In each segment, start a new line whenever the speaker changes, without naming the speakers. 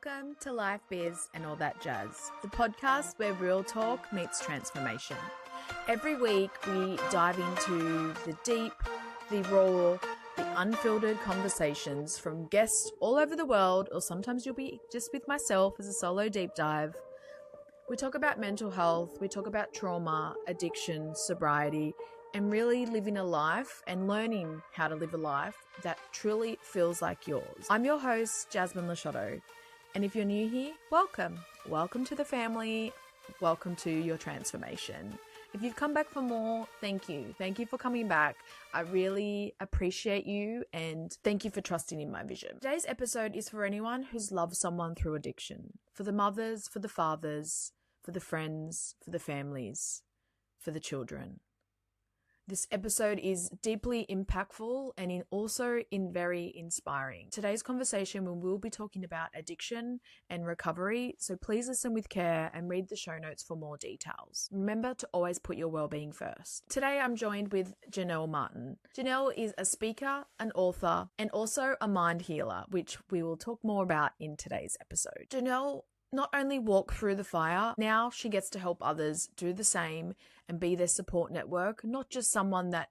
Welcome to Life Biz and All That Jazz, the podcast where real talk meets transformation. Every week we dive into the deep, the raw, the unfiltered conversations from guests all over the world, or sometimes you'll be just with myself as a solo deep dive. We talk about mental health, we talk about trauma, addiction, sobriety, and really living a life and learning how to live a life that truly feels like yours. I'm your host, Jasmine Lisciotto, and if you're new here, welcome. Welcome to the family. Welcome to your transformation. If you've come back for more, thank you. Thank you for coming back. I really appreciate you and thank you for trusting in my vision. Today's episode is for anyone who's loved someone through addiction. For the mothers, for the fathers, for the friends, for the families, for the children. This episode is deeply impactful and also very inspiring. Today's conversation, we will be talking about addiction and recovery, so please listen with care and read the show notes for more details. Remember to always put your well-being first. Today I'm joined with Janelle Martin. Janelle is a speaker, an author, and also a mind healer, which we will talk more about in today's episode. Janelle not only walked through the fire, now she gets to help others do the same and be their support network, not just someone that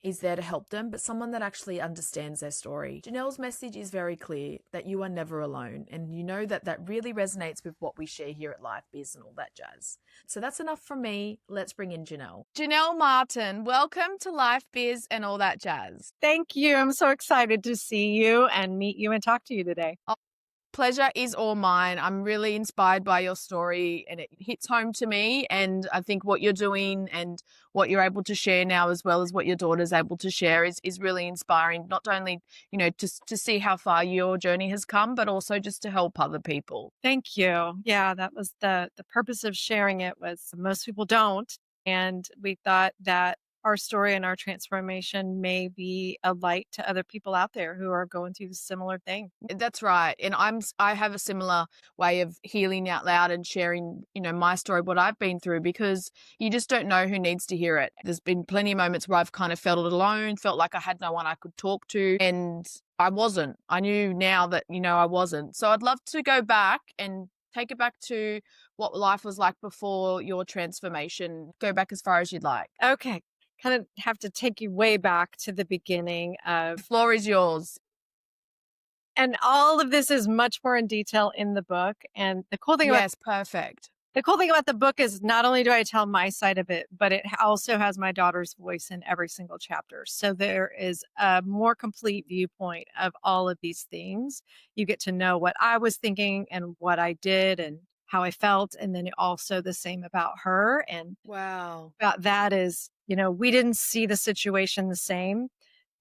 is there to help them, but someone that actually understands their story. Janelle's message is very clear that you are never alone, and you know that that really resonates with what we share here at Life Biz and All That Jazz. So that's enough from me. Let's bring in Janelle. Janelle Martin, welcome to Life Biz and All That Jazz.
Thank you. I'm so excited to see you and meet you and talk to you today.
Pleasure is all mine. I'm really inspired by your story and it hits home to me. And I think what you're doing and what you're able to share now, as well as what your daughter's able to share, is really inspiring. Not only, to see how far your journey has come, but also just to help other people.
Thank you. Yeah, that was the purpose of sharing it. Was most people don't. And we thought that our story and our transformation may be a light to other people out there who are going through the similar thing.
That's right. And I have a similar way of healing out loud and sharing, my story, what I've been through, because you just don't know who needs to hear it. There's been plenty of moments where I've kind of felt alone, felt like I had no one I could talk to, and I wasn't. I knew now that, I wasn't. So I'd love to go back and take it back to what life was like before your transformation. Go back as far as you'd like.
Okay. Kind of have to take you way back to the beginning of...
The floor is yours.
And all of this is much more in detail in the book. And the cool thing
perfect.
The cool thing about the book is not only do I tell my side of it, but it also has my daughter's voice in every single chapter. So there is a more complete viewpoint of all of these things. You get to know what I was thinking and what I did and how I felt. And then also the same about her. And
wow,
about that is, we didn't see the situation the same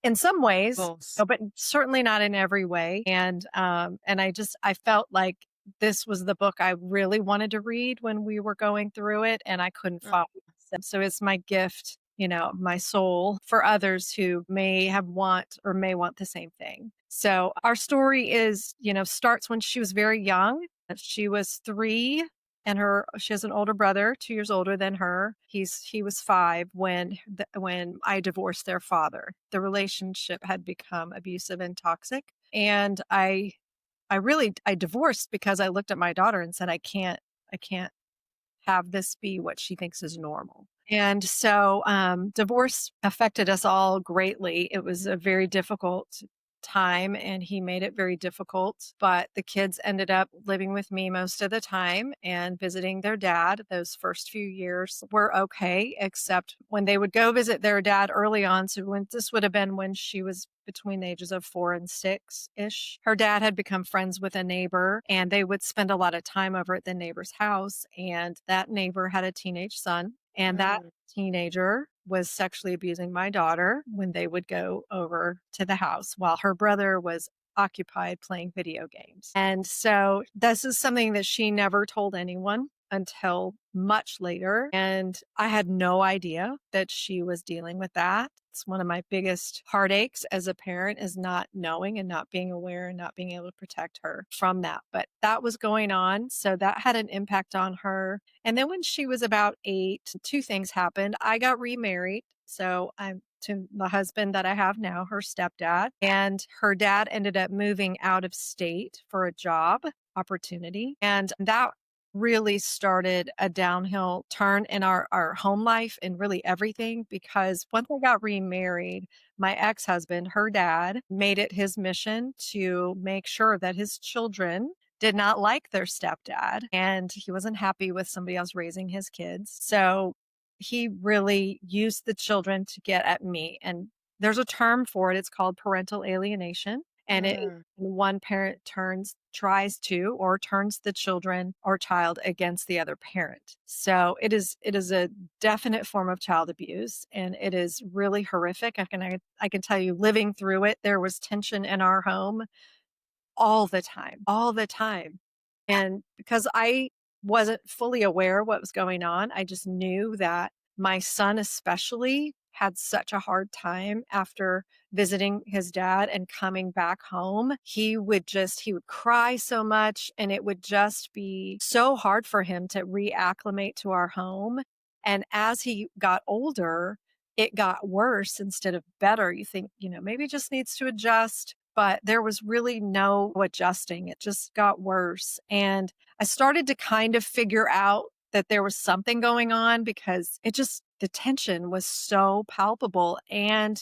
in some ways, but certainly not in every way. And I felt like this was the book I really wanted to read when we were going through it, and I couldn't follow it. So it's my gift, my soul for others who may want the same thing. So our story is, starts when she was very young. She was 3. And she has an older brother, 2 years older than her. He was 5 when I divorced their father. The relationship had become abusive and toxic. And I divorced because I looked at my daughter and said, I can't have this be what she thinks is normal. And so divorce affected us all greatly. It was a very difficult time and he made it very difficult, but the kids ended up living with me most of the time and visiting their dad. Those first few years were okay, except when they would go visit their dad early on. So this would have been when she was between the ages of 4 and 6-ish. Her dad had become friends with a neighbor and they would spend a lot of time over at the neighbor's house. And that neighbor had a teenage son. And that teenager was sexually abusing my daughter when they would go over to the house while her brother was occupied playing video games. And so this is something that she never told anyone until much later. And I had no idea that she was dealing with that. It's one of my biggest heartaches as a parent is not knowing and not being aware and not being able to protect her from that. But that was going on. So that had an impact on her. And then when she was about 8, 2 things happened. I got remarried. So I'm to the husband that I have now, her stepdad, and her dad ended up moving out of state for a job. opportunity. And that really started a downhill turn in our home life and really everything, because once I got remarried, my ex-husband, her dad, made it his mission to make sure that his children did not like their stepdad, and he wasn't happy with somebody else raising his kids. So he really used the children to get at me. And there's a term for it. It's called parental alienation. And it
Mm.
one parent tries to or turns the children or child against the other parent. So it is a definite form of child abuse, and it is really horrific. I can tell you, living through it, there was tension in our home all the time, all the time. And because I wasn't fully aware what was going on, I just knew that my son especially had such a hard time after visiting his dad and coming back home. He would cry so much, and it would just be so hard for him to reacclimate to our home. And as he got older, it got worse instead of better. You think, maybe he just needs to adjust, but there was really no adjusting. It just got worse. And I started to kind of figure out that there was something going on, because the tension was so palpable. And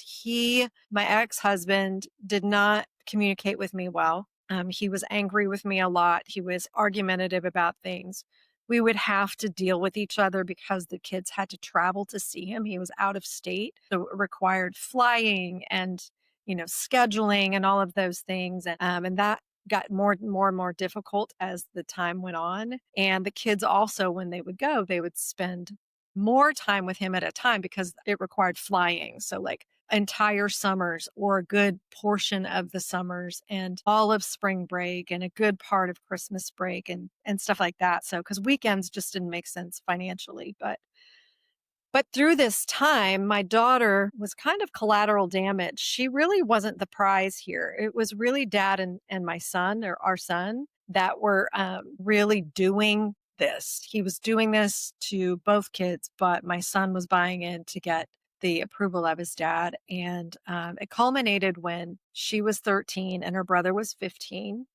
my ex-husband, did not communicate with me well. He was angry with me a lot. He was argumentative about things. We would have to deal with each other because the kids had to travel to see him. He was out of state, so it required flying and scheduling and all of those things. And that got more and more difficult as the time went on. And the kids also, when they would go, they would spend more time with him at a time because it required flying. So like entire summers, or a good portion of the summers, and all of spring break, and a good part of Christmas break, and stuff like that. So because weekends just didn't make sense financially. But through this time, my daughter was kind of collateral damage. She really wasn't the prize here. It was really dad and my son, or our son, that were really doing this. He was doing this to both kids, but my son was buying in to get the approval of his dad. And it culminated when she was 13 and her brother was 15.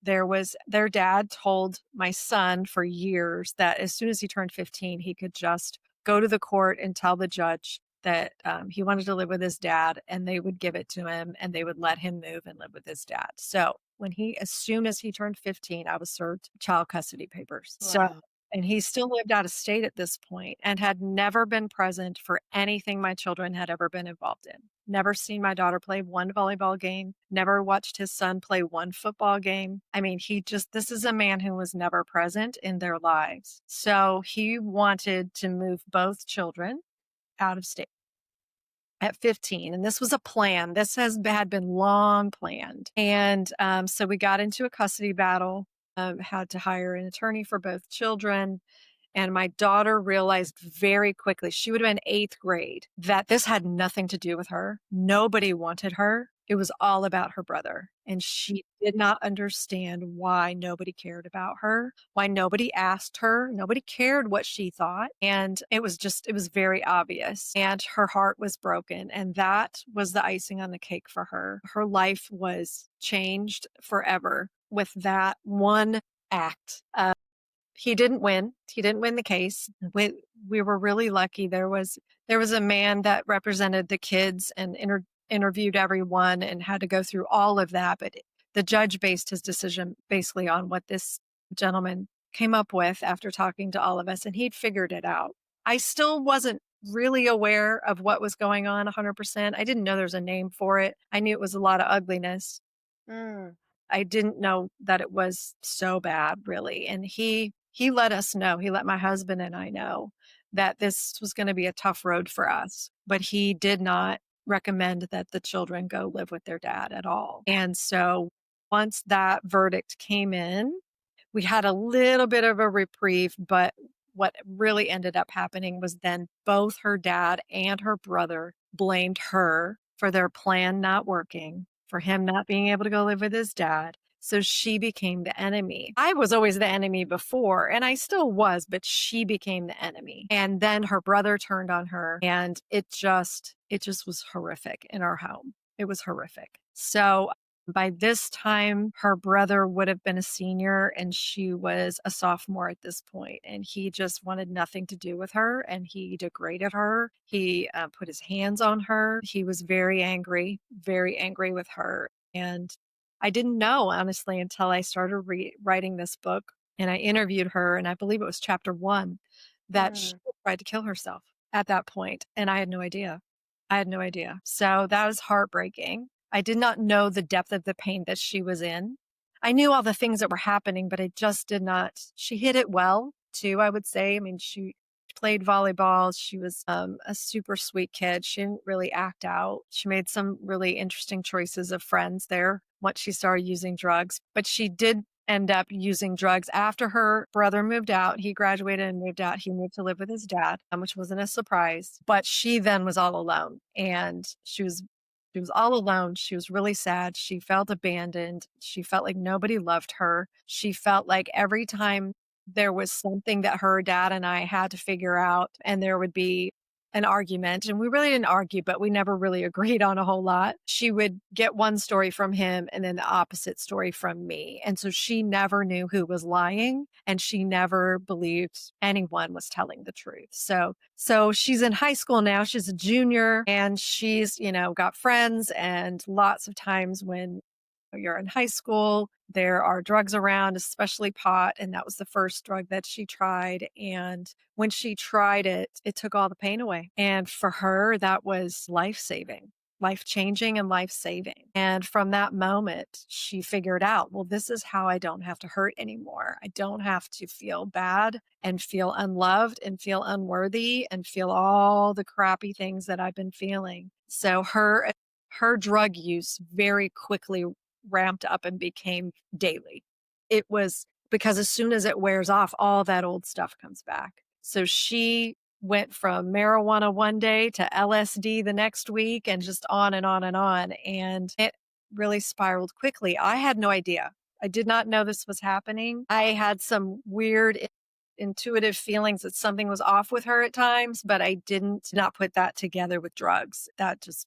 Their dad told my son for years that as soon as he turned 15, he could just go to the court and tell the judge that he wanted to live with his dad, and they would give it to him, and they would let him move and live with his dad. So as soon as he turned 15, I was served child custody papers.
Wow.
And he still lived out of state at this point and had never been present for anything my children had ever been involved in. Never seen my daughter play one volleyball game, never watched his son play one football game. I mean, this is a man who was never present in their lives. So he wanted to move both children out of state at 15. And this was a plan. This had been long planned. And so we got into a custody battle, had to hire an attorney for both children. And my daughter realized very quickly, she would have been 8th grade, that this had nothing to do with her. Nobody wanted her. It was all about her brother. And she did not understand why nobody cared about her, why nobody asked her. Nobody cared what she thought. And it was very obvious. And her heart was broken. And that was the icing on the cake for her. Her life was changed forever with that one act. He didn't win. He didn't win the case. We were really lucky. There was a man that represented the kids and interviewed everyone and had to go through all of that. But the judge based his decision basically on what this gentleman came up with after talking to all of us, and he'd figured it out. I still wasn't really aware of what was going on 100%. I didn't know there was a name for it. I knew it was a lot of ugliness.
Mm.
I didn't know that it was so bad, really. And he let us know, he let my husband and I know that this was going to be a tough road for us, but he did not recommend that the children go live with their dad at all. And so once that verdict came in, we had a little bit of a reprieve, but what really ended up happening was then both her dad and her brother blamed her for their plan not working, for him not being able to go live with his dad. So she became the enemy. I was always the enemy before, and I still was, but she became the enemy. And then her brother turned on her, and it just was horrific in our home. It was horrific. So By this time, her brother would have been a senior and she was a sophomore at this point. And he just wanted nothing to do with her and he degraded her. He put his hands on her. He was very angry with her. And I didn't know, honestly, until I started writing this book and I interviewed her. And I believe it was chapter 1 that she tried to kill herself at that point. And I had no idea. I had no idea. So that was heartbreaking. I did not know the depth of the pain that she was in. I knew all the things that were happening, but I just did not. She hid it well, too, I would say. I mean, she played volleyball. She was a super sweet kid. She didn't really act out. She made some really interesting choices of friends there once she started using drugs, but she did end up using drugs after her brother moved out. He graduated and moved out. He moved to live with his dad, which wasn't a surprise. But she then was all alone and she was all alone. She was really sad. She felt abandoned. She felt like nobody loved her. She felt like every time there was something that her dad and I had to figure out, and there would be an argument, and we really didn't argue, but we never really agreed on a whole lot. She would get one story from him and then the opposite story from me. And so she never knew who was lying and she never believed anyone was telling the truth. So she's in high school now. She's a junior and she's, got friends, and lots of times when you're in high school, there are drugs around, especially pot. And that was the first drug that she tried. And when she tried it, it took all the pain away. And for her, that was life-saving, life-changing and life-saving. And from that moment, she figured out, well, this is how I don't have to hurt anymore. I don't have to feel bad and feel unloved and feel unworthy and feel all the crappy things that I've been feeling. So her drug use very quickly ramped up and became daily. It was because as soon as it wears off, all that old stuff comes back. So she went from marijuana one day to LSD the next week and just on and on and on. And it really spiraled quickly. I had no idea. I did not know this was happening. I had some weird intuitive feelings that something was off with her at times, but I did not put that together with drugs. That just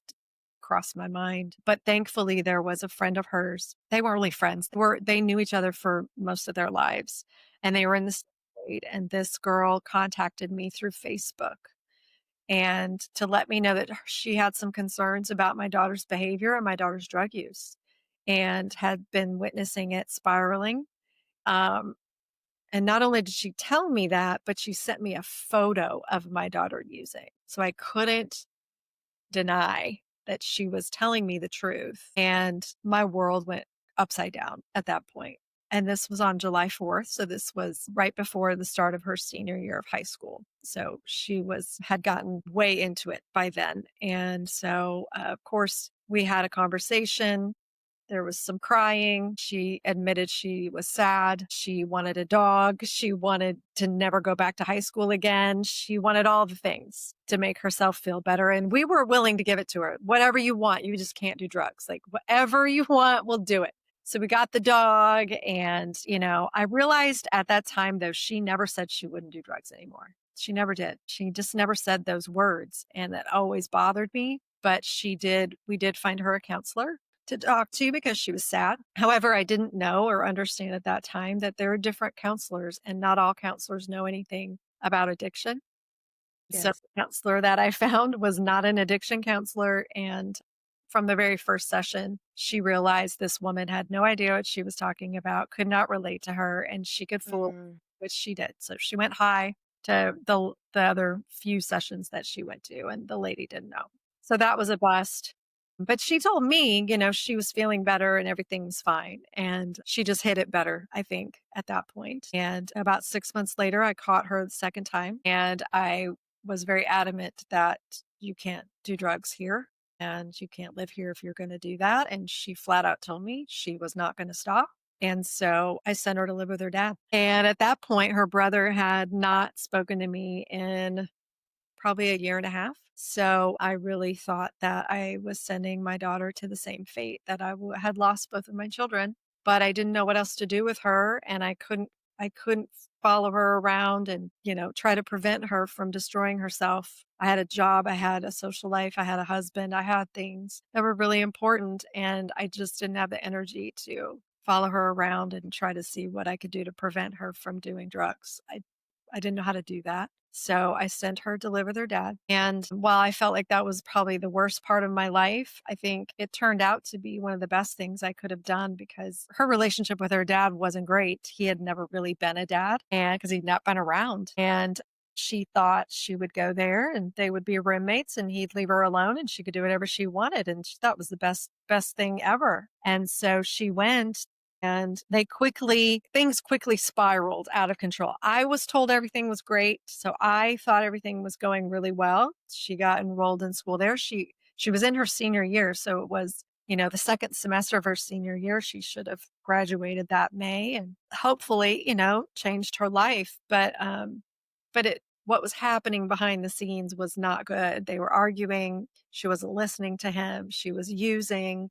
crossed my mind. But thankfully, there was a friend of hers. They weren't really friends. They knew each other for most of their lives, and they were in the same grade. And this girl contacted me through Facebook and to let me know that she had some concerns about my daughter's behavior and my daughter's drug use, and had been witnessing it spiraling. Um, and not only did she tell me that, but she sent me a photo of my daughter using. So I couldn't deny that she was telling me the truth. And my world went upside down at that point. And this was on July 4th. So this was right before the start of her senior year of high school. So she had gotten way into it by then. And so, of course, we had a conversation. There was some crying. She admitted she was sad. She wanted a dog. She wanted to never go back to high school again. She wanted all the things to make herself feel better. And we were willing to give it to her. Whatever you want, you just can't do drugs. Like whatever you want, we'll do it. So we got the dog. And, I realized at that time, though, she never said she wouldn't do drugs anymore. She never did. She just never said those words. And that always bothered me. But we did find her a counselor to talk to because she was sad. However, I didn't know or understand at that time that there are different counselors and not all counselors know anything about addiction. Yes. So the counselor that I found was not an addiction counselor. And from the very first session, she realized this woman had no idea what she was talking about, could not relate to her, and she could fool, which she did. So she went high to the other few sessions that she went to, and the lady didn't know. So that was a bust. But she told me, she was feeling better and everything was fine. And she just hit it better, I think, at that point. And about 6 months later, I caught her the second time. And I was very adamant that you can't do drugs here and you can't live here if you're going to do that. And she flat out told me she was not going to stop. And so I sent her to live with her dad. And at that point, her brother had not spoken to me in probably a year and a half. So I really thought that I was sending my daughter to the same fate, that I had lost both of my children, but I didn't know what else to do with her. And I couldn't I couldn't follow her around and, try to prevent her from destroying herself. I had a job, I had a social life, I had a husband, I had things that were really important. And I just didn't have the energy to follow her around and try to see what I could do to prevent her from doing drugs. I didn't know how to do that. So I sent her to live with her dad. And while I felt like that was probably the worst part of my life, I think it turned out to be one of the best things I could have done because her relationship with her dad wasn't great. He had never really been a dad and because he'd not been around. And she thought she would go there and they would be roommates and he'd leave her alone and she could do whatever she wanted. And she thought it was the best thing ever. And so she went and things quickly spiraled out of control. I was told everything was great. So I thought everything was going really well. She got enrolled in school there. She was in her senior year. So it was, the second semester of her senior year. She should have graduated that May and hopefully, changed her life. But what was happening behind the scenes was not good. They were arguing. She wasn't listening to him. She was using.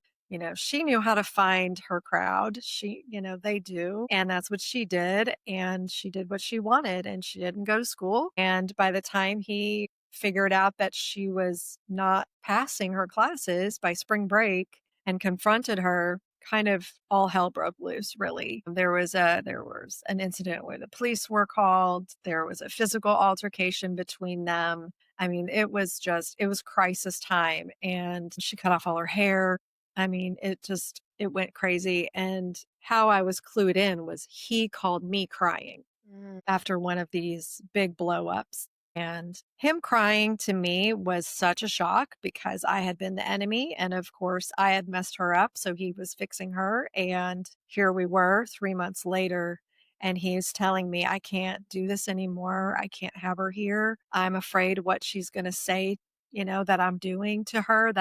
She knew how to find her crowd. They do. And that's what she did. And she did what she wanted and she didn't go to school. And by the time he figured out that she was not passing her classes by spring break and confronted her, kind of all hell broke loose, really. There was an incident where the police were called. There was a physical altercation between them. I mean, it was crisis time and she cut off all her hair. I mean, it went crazy. And how I was clued in was he called me crying after one of these big blow ups. And him crying to me was such a shock because I had been the enemy. And of course, I had messed her up. So he was fixing her. And here we were 3 months later. And he's telling me, I can't do this anymore. I can't have her here. I'm afraid what she's going to say, that I'm doing to her,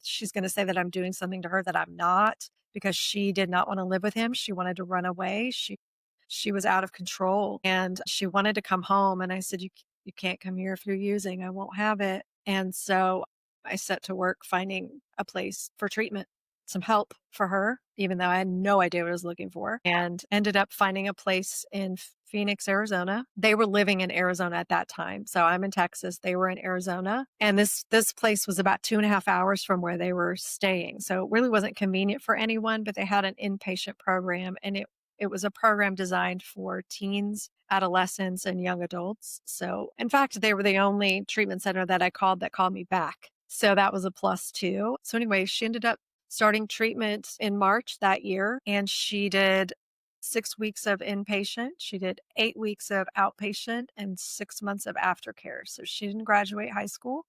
she's going to say that I'm doing something to her that I'm not because she did not want to live with him. She wanted to run away. She was out of control and she wanted to come home. And I said, you can't come here if you're using, I won't have it. And so I set to work finding a place for treatment, some help for her, even though I had no idea what I was looking for, and ended up finding a place in Phoenix, Arizona. They were living in Arizona at that time. So I'm in Texas. They were in Arizona. And this place was about 2.5 hours from where they were staying. So it really wasn't convenient for anyone, but they had an inpatient program and it was a program designed for teens, adolescents, and young adults. So in fact, they were the only treatment center that called me back. So that was a plus too. So anyway, she ended up starting treatment in March that year, and she did 6 weeks of inpatient. She did 8 weeks of outpatient and 6 months of aftercare. So she didn't graduate high school.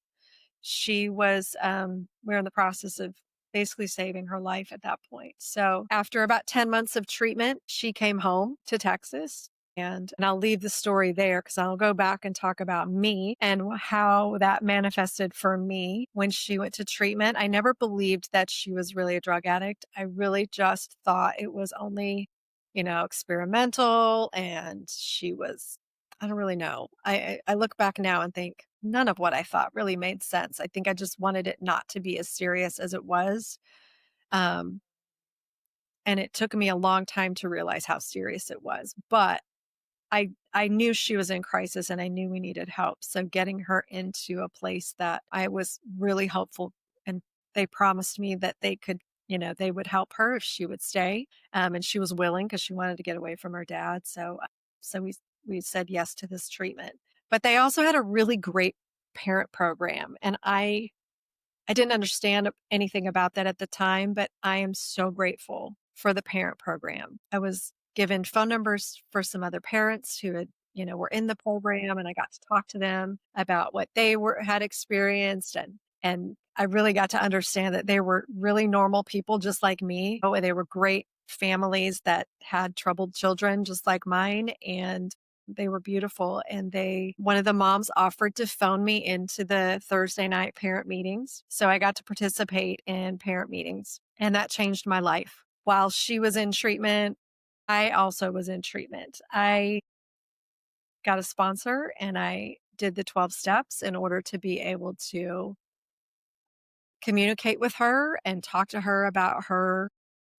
She was, we're in the process of basically saving her life at that point. So after about 10 months of treatment, she came home to Texas. And I'll leave the story there because I'll go back and talk about me and how that manifested for me when she went to treatment. I never believed that she was really a drug addict. I really just thought it was only, experimental and I don't really know. I look back now and think none of what I thought really made sense. I think I just wanted it not to be as serious as it was. Um, and it took me a long time to realize how serious it was. But I knew she was in crisis and I knew we needed help. So getting her into a place that I was really hopeful and they promised me that they could, they would help her if she would stay. And she was willing because she wanted to get away from her dad. So we said yes to this treatment. But they also had a really great parent program. And I didn't understand anything about that at the time, but I am so grateful for the parent program. I was given phone numbers for some other parents who were in the program, and I got to talk to them about what they had experienced, and I really got to understand that they were really normal people just like me. Oh, they were great families that had troubled children just like mine, and they were beautiful. And one of the moms offered to phone me into the Thursday night parent meetings. So I got to participate in parent meetings, and that changed my life. While she was in treatment, I also was in treatment. I got a sponsor and I did the 12 steps in order to be able to communicate with her and talk to her about her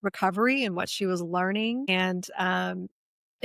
recovery and what she was learning. And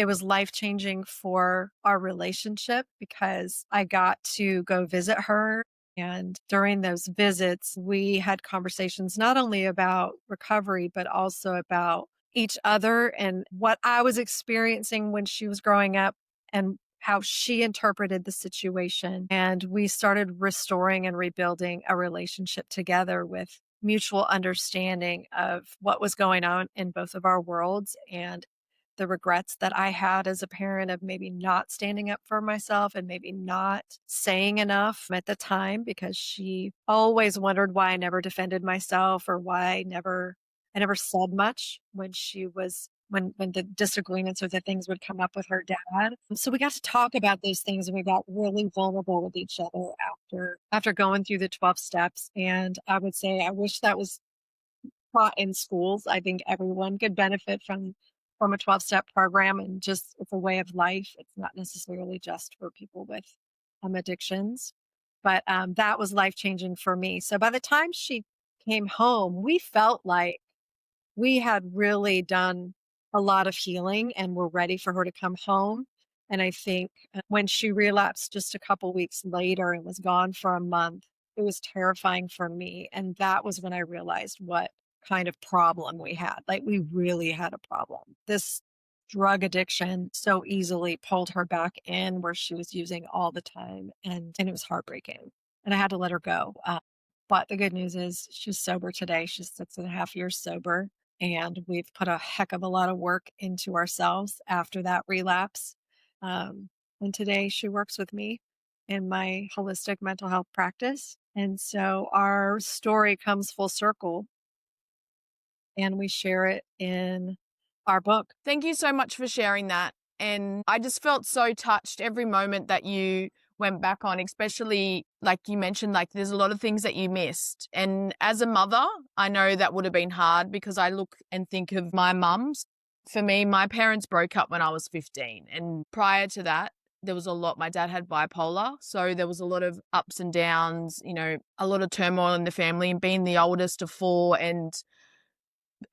It was life-changing for our relationship because I got to go visit her. And during those visits, we had conversations not only about recovery, but also about each other and what I was experiencing when she was growing up and how she interpreted the situation. And we started restoring and rebuilding a relationship together with mutual understanding of what was going on in both of our worlds and the regrets that I had as a parent of maybe not standing up for myself and maybe not saying enough at the time, because she always wondered why I never defended myself or why I never said much when she was when the disagreements or the things would come up with her dad. So we got to talk about those things and we got really vulnerable with each other after going through the 12 steps. And I would say I wish that was taught in schools. I think everyone could benefit from a 12-step program, and just it's a way of life. It's not necessarily just for people with addictions, but that was life-changing for me. So by the time she came home, we felt like we had really done a lot of healing and were ready for her to come home. And I think when she relapsed just a couple weeks later and was gone for a month, it was terrifying for me. And that was when I realized what kind of problem we had. Like, we really had a problem. This drug addiction so easily pulled her back in where she was using all the time. And it was heartbreaking. And I had to let her go. But the good news is she's sober today. She's 6.5 years sober. And we've put a heck of a lot of work into ourselves after that relapse. And today she works with me in my holistic mental health practice. And so our story comes full circle and we share it in our book.
Thank you so much for sharing that. And I just felt so touched every moment that you went back on, especially like you mentioned, like there's a lot of things that you missed. And as a mother, I know that would have been hard because I look and think of my mums. For me, my parents broke up when I was 15. And prior to that, there was a lot. My dad had bipolar. So there was a lot of ups and downs, a lot of turmoil in the family. And being the oldest of four and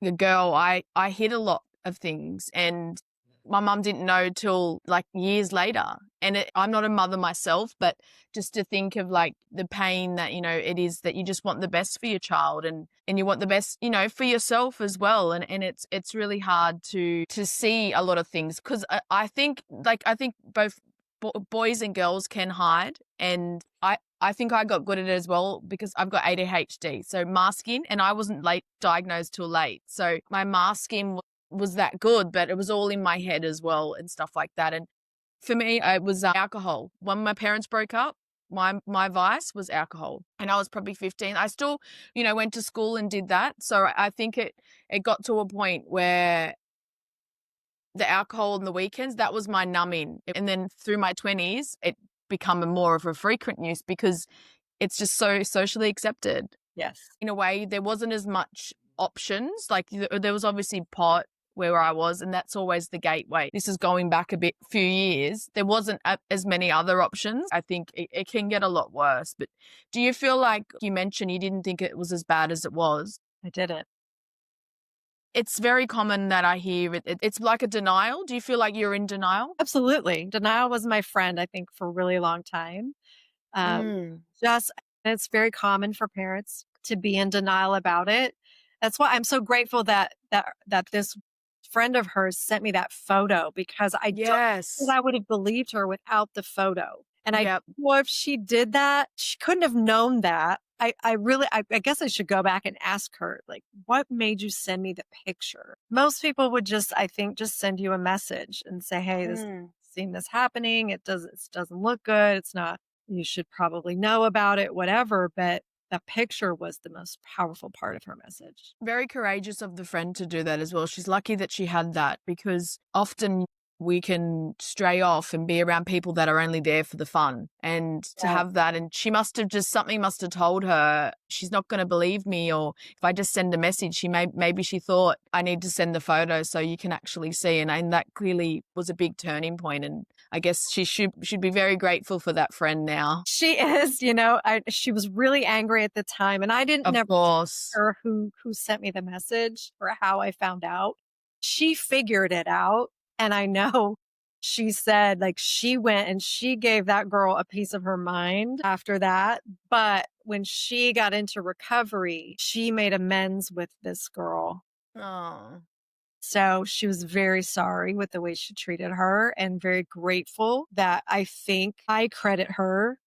the girl, I hid a lot of things, and my mum didn't know till like years later. And I'm not a mother myself, but just to think of like the pain that, it is that you just want the best for your child and you want the best, for yourself as well. And it's really hard to see a lot of things because I think both boys and girls can hide. And I think I got good at it as well because I've got ADHD. So masking, and I wasn't diagnosed till late. So my masking was that good, but it was all in my head as well and stuff like that. And for me, it was alcohol. When my parents broke up, my vice was alcohol, and I was probably 15. I still, went to school and did that. So I think it got to a point where the alcohol on the weekends, that was my numbing. And then through my 20s, it become more of a frequent use because it's just so socially accepted.
Yes.
In a way, there wasn't as much options. Like there was obviously pot where I was, and that's always the gateway. This is going back a few years. There wasn't as many other options. I think it can get a lot worse. But do you feel like you mentioned you didn't think it was as bad as it was?
I didn't.
It's very common that I hear it's like a denial. Do you feel like you're in denial?
Absolutely. Denial was my friend, I think, for a really long time. It's very common for parents to be in denial about it. That's why I'm so grateful that this friend of hers sent me that photo, because I don't think I would have believed her without the photo. And I know if she did that, she couldn't have known that. I guess I should go back and ask her, like, what made you send me the picture? Most people would just send you a message and say, hey, seen this happening. It doesn't look good. It's not, you should probably know about it, whatever. But the picture was the most powerful part of her message.
Very courageous of the friend to do that as well. She's lucky that she had that, because often we can stray off and be around people that are only there for the fun, and to have that. And she something must have told her she's not going to believe me, or if I just send a message, maybe she thought I need to send the photo so you can actually see. And that clearly was a big turning point. And I guess she should be very grateful for that friend now.
She is, she was really angry at the time, and I didn't never ask her who sent me the message or how I found out. She figured it out. And I know she said like she went and she gave that girl a piece of her mind after that. But when she got into recovery, she made amends with this girl.
Oh.
So she was very sorry with the way she treated her and very grateful that I think I credit her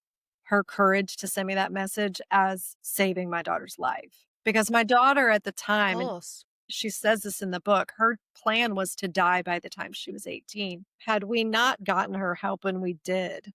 courage to send me that message as saving my daughter's life. Because my daughter at the
Of
time, and
course.
she says this in the book, her plan was to die by the time she was 18. Had we not gotten her help when we did,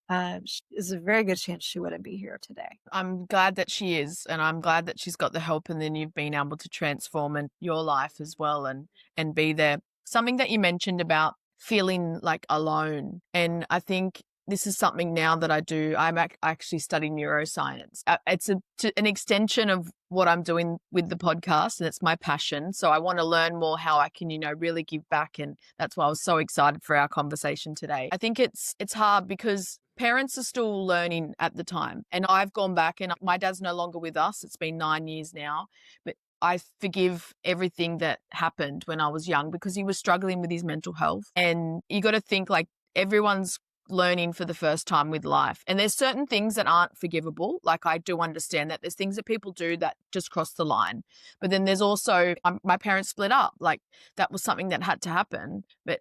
there's a very good chance she wouldn't be here today.
I'm glad that she is, and I'm glad that she's got the help, and then you've been able to transform in your life as well and be there. Something that you mentioned about feeling like alone, and I think this is something now that I do. I'm actually studying neuroscience. It's an extension of what I'm doing with the podcast, and it's my passion. So I want to learn more how I can, really give back, and that's why I was so excited for our conversation today. I think it's hard because parents are still learning at the time, and I've gone back, and my dad's no longer with us. It's been 9 years now, but I forgive everything that happened when I was young because he was struggling with his mental health. And you got to think like everyone's learning for the first time with life. And there's certain things that aren't forgivable. Like I do understand that there's things that people do that just cross the line. But then there's also my parents split up. Like that was something that had to happen. But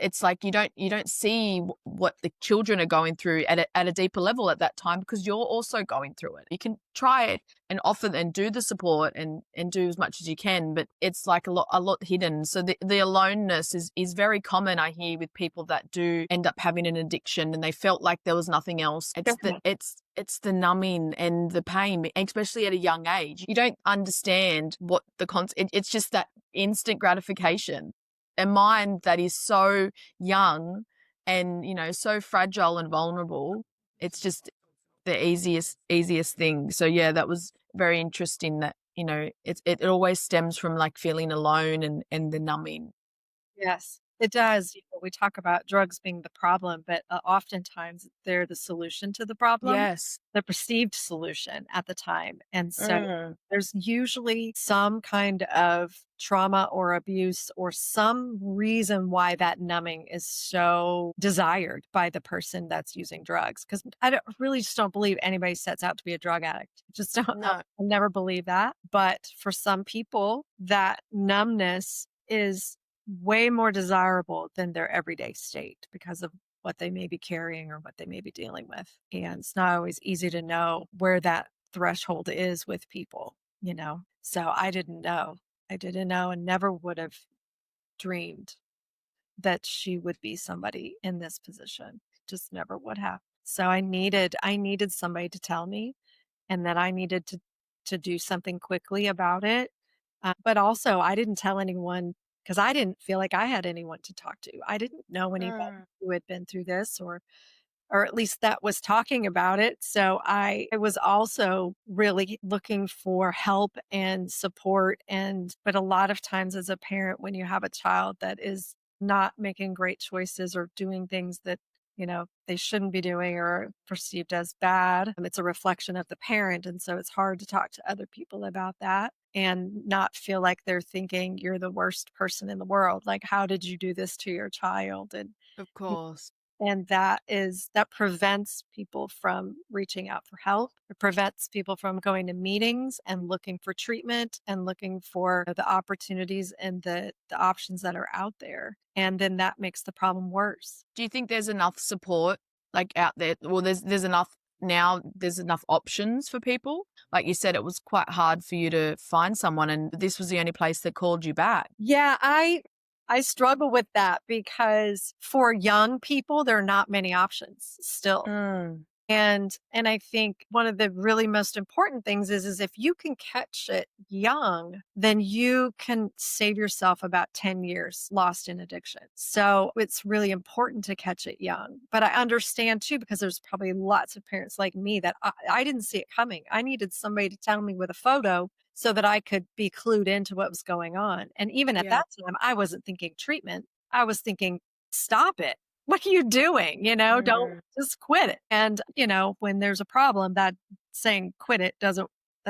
it's like you don't see what the children are going through at a deeper level at that time because you're also going through it. You can try it and offer and do the support and do as much as you can, but it's like a lot hidden. So the aloneness is very common, I hear, with people that do end up having an addiction and they felt like there was nothing else. It's the numbing and the pain, especially at a young age. You don't understand what it's just that instant gratification. A mind that is so young and, so fragile and vulnerable, it's just the easiest thing. So yeah, that was very interesting that, it always stems from like feeling alone and the numbing.
Yes, it does. We talk about drugs being the problem, but oftentimes they're the solution to the problem,
Yes.
the perceived solution at the time. And so
Mm.
there's usually some kind of trauma or abuse or some reason why that numbing is so desired by the person that's using drugs. Because really just don't believe anybody sets out to be a drug addict. Just don't.
No.
I'll never believe that. But for some people, that numbness is way more desirable than their everyday state because of what they may be carrying or what they may be dealing with. And it's not always easy to know where that threshold is with people, So I didn't know. I didn't know and never would have dreamed that she would be somebody in this position. Just never would have. So I needed somebody to tell me, and then I needed to do something quickly about it. But also I didn't tell anyone because I didn't feel like I had anyone to talk to. I didn't know anybody
Mm.
who had been through this or at least that was talking about it. So I was also really looking for help and support. But a lot of times as a parent, when you have a child that is not making great choices or doing things that, they shouldn't be doing or perceived as bad, it's a reflection of the parent. And so it's hard to talk to other people about that and not feel like they're thinking you're the worst person in the world. Like, how did you do this to your child?
Of course.
And that prevents people from reaching out for help. It prevents people from going to meetings and looking for treatment and looking for the opportunities and the options that are out there. And then that makes the problem worse.
Do you think there's enough support like out there? Well, there's enough now, there's enough options for people. Like you said, it was quite hard for you to find someone and this was the only place that called you back.
Yeah, I struggle with that because for young people, there are not many options still.
Mm.
And I think one of the really most important things is if you can catch it young, then you can save yourself about 10 years lost in addiction. So it's really important to catch it young. But I understand too, because there's probably lots of parents like me that I didn't see it coming. I needed somebody to tell me with a photo so that I could be clued into what was going on. And even at that time, I wasn't thinking treatment. I was thinking, stop it. What are you doing? Don't just quit it. And, when there's a problem, that saying quit it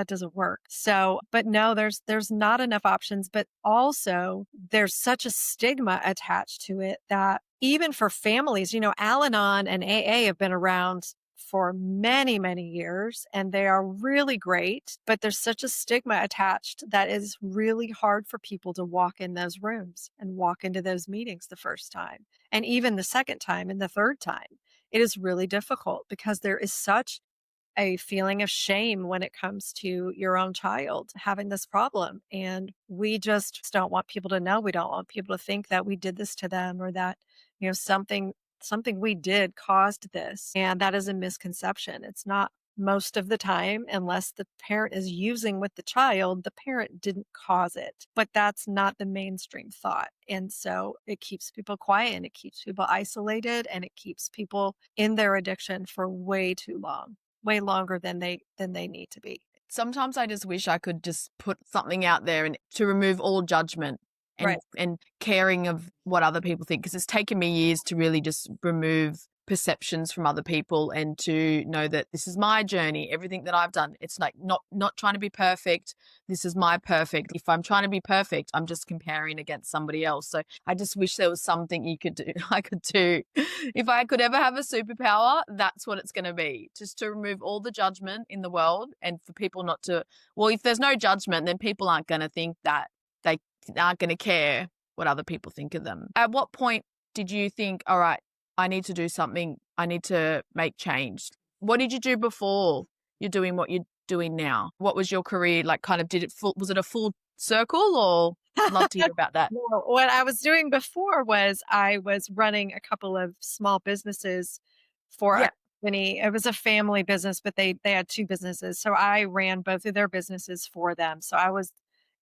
doesn't work. So, but no, there's not enough options, but also there's such a stigma attached to it that even for families, Al-Anon and AA have been around for many, many years, and they are really great, but there's such a stigma attached that is really hard for people to walk in those rooms and walk into those meetings the first time. And even the second time and the third time, it is really difficult because there is such a feeling of shame when it comes to your own child having this problem. And we just don't want people to know. We don't want people to think that we did this to them or that, something we did caused this. And that is a misconception. It's not most of the time, unless the parent is using with the child, the parent didn't cause it. But that's not the mainstream thought. And so it keeps people quiet and it keeps people isolated and it keeps people in their addiction for way too long. Way longer than they need to be.
Sometimes I just wish I could just put something out there and to remove all judgment and caring of what other people think, because it's taken me years to really just remove perceptions from other people and to know that this is my journey, everything that I've done. It's like not trying to be perfect. This is my perfect. If I'm trying to be perfect, I'm just comparing against somebody else. So I just wish there was something I could do. If I could ever have a superpower, that's what it's going to be. Just to remove all the judgment in the world and for people not to, well, if there's no judgment, then people aren't going to think that, they aren't going to care what other people think of them. At what point did you think, all right, I need to do something. I need to make change? What did you do before you're doing what you're doing now? What was your career like? Kind of was it a full circle, or I'd love to hear about that.
Well, what I was doing before was I was running a couple of small businesses for a company. It was a family business, but they had two businesses. So I ran both of their businesses for them. So I was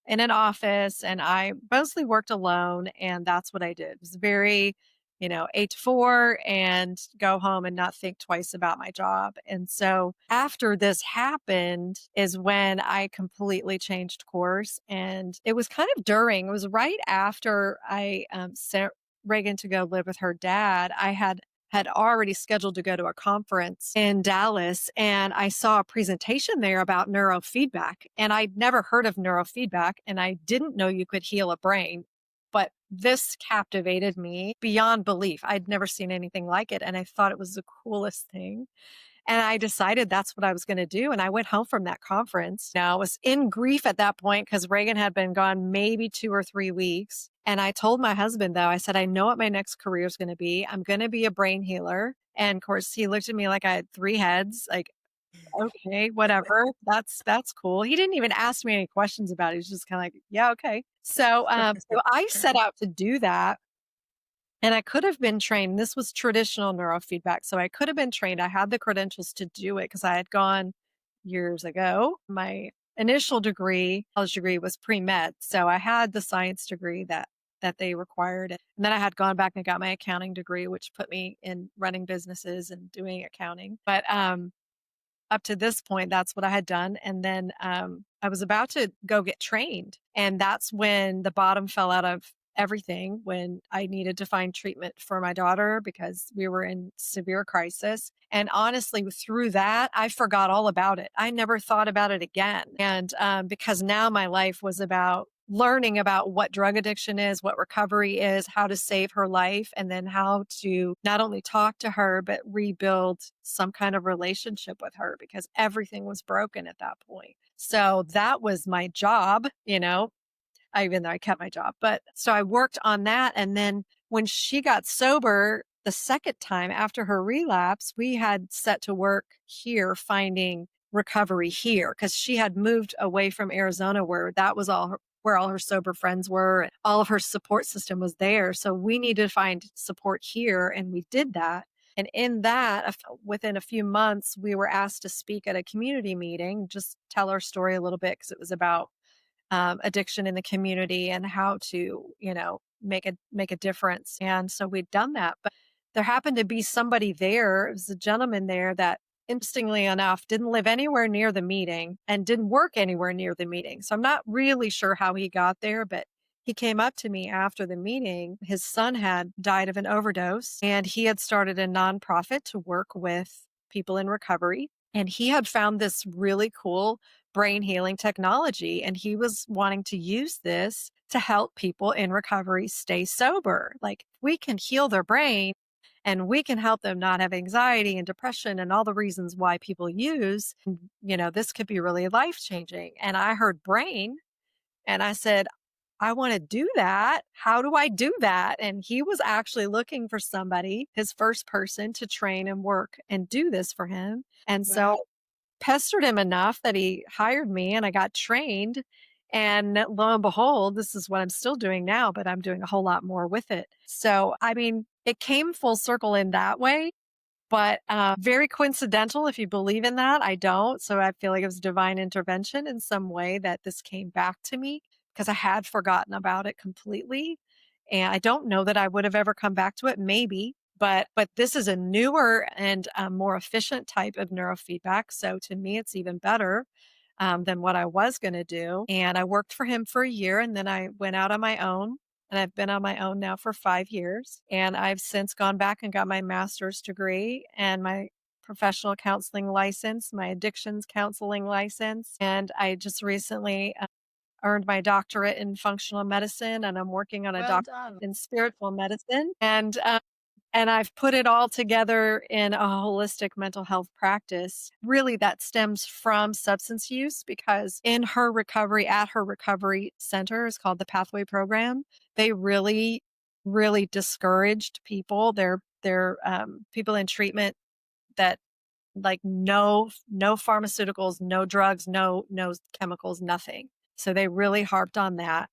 in an office and I mostly worked alone, and that's what I did. It was very 8 to 4 and go home and not think twice about my job. And so after this happened is when I completely changed course. And it was it was right after I sent Reagan to go live with her dad. I had already scheduled to go to a conference in Dallas, and I saw a presentation there about neurofeedback. And I'd never heard of neurofeedback, and I didn't know you could heal a brain. But this captivated me beyond belief. I'd never seen anything like it, and I thought it was the coolest thing. And I decided that's what I was going to do. And I went home from that conference. Now, I was in grief at that point because Reagan had been gone maybe 2 or 3 weeks. And I told my husband, though, I said, I know what my next career is going to be. I'm going to be a brain healer. And of course, he looked at me like I had 3 heads, like, okay, whatever. That's cool. He didn't even ask me any questions about it. He was just kind of like, yeah, okay. So I set out to do that. And I could have been trained. This was traditional neurofeedback. So I could have been trained. I had the credentials to do it because I had gone years ago. My initial degree, college degree, was pre-med. So I had the science degree that they required. And then I had gone back and got my accounting degree, which put me in running businesses and doing accounting. But up to this point, that's what I had done. And then I was about to go get trained. And that's when the bottom fell out of everything, when I needed to find treatment for my daughter because we were in severe crisis. And honestly, through that, I forgot all about it. I never thought about it again. And because now my life was about learning about what drug addiction is, what recovery is, how to save her life, and then how to not only talk to her, but rebuild some kind of relationship with her because everything was broken at that point. So that was my job, even though I kept my job. But so I worked on that. And then when she got sober the second time after her relapse, we had set to work here finding recovery here because she had moved away from Arizona where that was where all her sober friends were. And all of her support system was there. So we needed to find support here. And we did that. And in that, within a few months, we were asked to speak at a community meeting, just tell our story a little bit because it was about addiction in the community and how to, make a difference. And so we'd done that. But there happened to be somebody there. It was a gentleman there that, interestingly enough, didn't live anywhere near the meeting and didn't work anywhere near the meeting. So I'm not really sure how he got there, but he came up to me after the meeting. His son had died of an overdose, and he had started a nonprofit to work with people in recovery. And he had found this really cool brain healing technology, and he was wanting to use this to help people in recovery stay sober. Like, we can heal their brain and we can help them not have anxiety and depression and all the reasons why people use, this could be really life changing. And I heard brain and I said, I want to do that. How do I do that? And he was actually looking for somebody, his first person, to train and work and do this for him. And so pestered him enough that he hired me and I got trained. And lo and behold, this is what I'm still doing now, but I'm doing a whole lot more with it. So, I mean, it came full circle in that way, but very coincidental if you believe in that. I don't. So I feel like it was divine intervention in some way that this came back to me because I had forgotten about it completely. And I don't know that I would have ever come back to it, maybe, but this is a newer and more efficient type of neurofeedback. So to me, it's even better than what I was going to do. And I worked for him for a year and then I went out on my own. And I've been on my own now for 5 years. And I've since gone back and got my master's degree and my professional counseling license, my addictions counseling license. And I just recently earned my doctorate in functional medicine, and I'm working on a
Well
doctorate
done.
in spiritual medicine. And I've put it all together in a holistic mental health practice. Really, that stems from substance use because in her recovery, at her recovery center, is called the Pathway Program. They really, really discouraged people. They're people in treatment that like no pharmaceuticals, no drugs, no chemicals, nothing. So they really harped on that.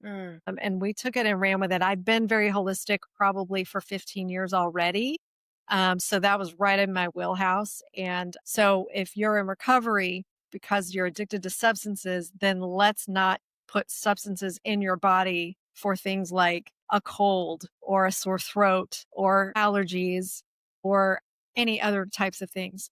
And we took it and ran with it. I've been very holistic probably for 15 years already. So that was right in my wheelhouse. And so if you're in recovery because you're addicted to substances, then let's not put substances in your body for things like a cold or a sore throat or allergies or any other types of things.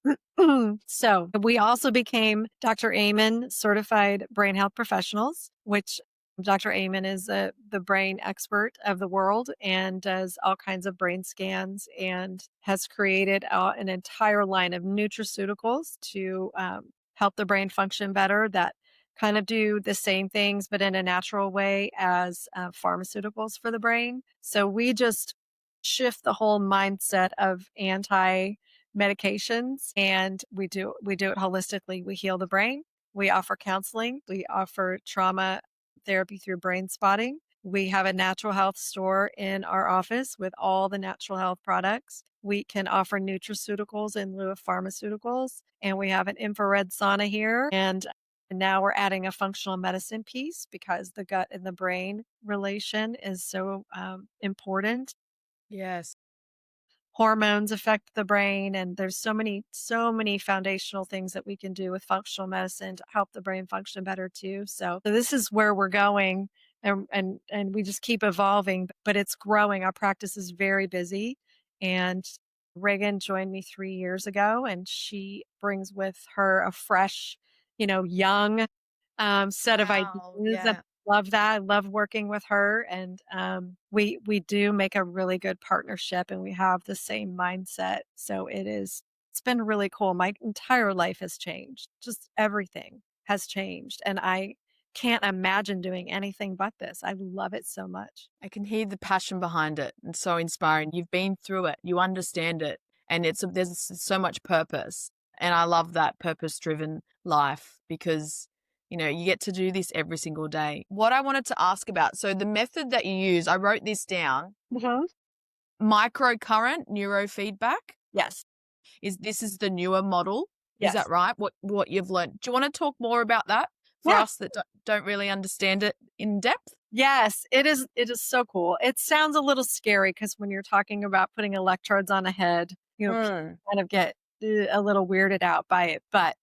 So we also became Dr. Amen certified brain health professionals, which Dr. Amen is the brain expert of the world and does all kinds of brain scans and has created an entire line of nutraceuticals to help the brain function better that kind of do the same things, but in a natural way as pharmaceuticals for the brain. So we just shift the whole mindset of anti medications and we do it holistically. We heal the brain. We offer counseling. We offer trauma therapy through brain spotting. We have a natural health store in our office with all the natural health products. We can offer nutraceuticals in lieu of pharmaceuticals. And we have an infrared sauna here. And now we're adding a functional medicine piece because the gut and the brain relation is so important.
Yes.
Hormones affect the brain, and there's so many foundational things that we can do with functional medicine to help the brain function better too. So this is where we're going, and we just keep evolving, but it's growing. Our practice is very busy, and Reagan joined me 3 years ago, and she brings with her a fresh, young set of ideas.
Wow.
And
Yeah.
love that. I love working with her, and we do make a really good partnership, and we have the same mindset. So it's been really cool. My entire life has changed. Just everything has changed, and I can't imagine doing anything but this. I love it so much.
I can hear the passion behind it. It's so inspiring. You've been through it. You understand it. And there's so much purpose. And I love that purpose-driven life because, you get to do this every single day. What I wanted to ask about, so the method that you use, I wrote this down, microcurrent neurofeedback.
Yes.
This is the newer model. Is
Yes.
that right? What you've learned. Do you want to talk more about that for us that don't really understand it in depth?
Yes, it is. It is so cool. It sounds a little scary because when you're talking about putting electrodes on a head, people kind of get a little weirded out by it. But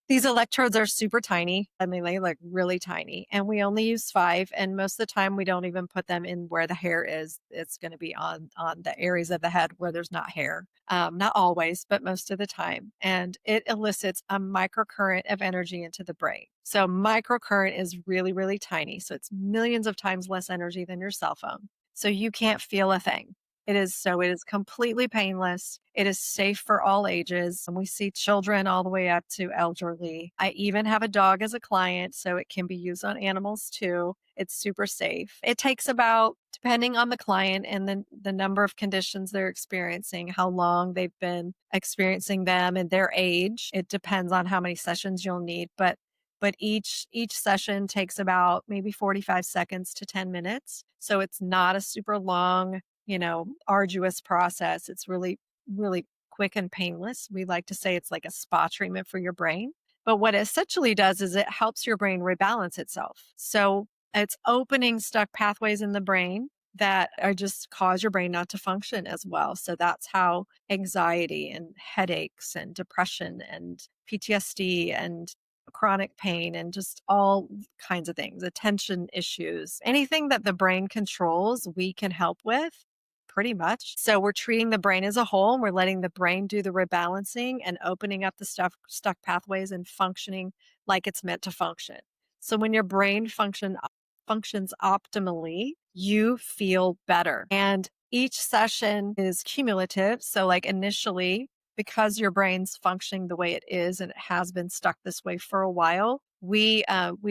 these electrodes are super tiny. I mean, they like really tiny, and we only use 5. And most of the time, we don't even put them in where the hair is. It's going to be on the areas of the head where there's not hair. Not always, but most of the time. And it elicits a microcurrent of energy into the brain. So microcurrent is really, really tiny. So it's millions of times less energy than your cell phone. So you can't feel a thing. It is completely painless. It is safe for all ages. And we see children all the way up to elderly. I even have a dog as a client, so it can be used on animals too. It's super safe. It takes about, depending on the client and the number of conditions they're experiencing, how long they've been experiencing them and their age. It depends on how many sessions you'll need. But each session takes about maybe 45 seconds to 10 minutes. So it's not a super long, arduous process. It's really, really quick and painless. We like to say it's like a spa treatment for your brain. But what it essentially does is it helps your brain rebalance itself. So it's opening stuck pathways in the brain that are just cause your brain not to function as well. So that's how anxiety and headaches and depression and PTSD and chronic pain and just all kinds of things, attention issues, anything that the brain controls, we can help with pretty much. So we're treating the brain as a whole, and we're letting the brain do the rebalancing and opening up the stuck pathways and functioning like it's meant to function. So when your brain functions optimally, you feel better. And each session is cumulative. So like initially, because your brain's functioning the way it is and it has been stuck this way for a while, we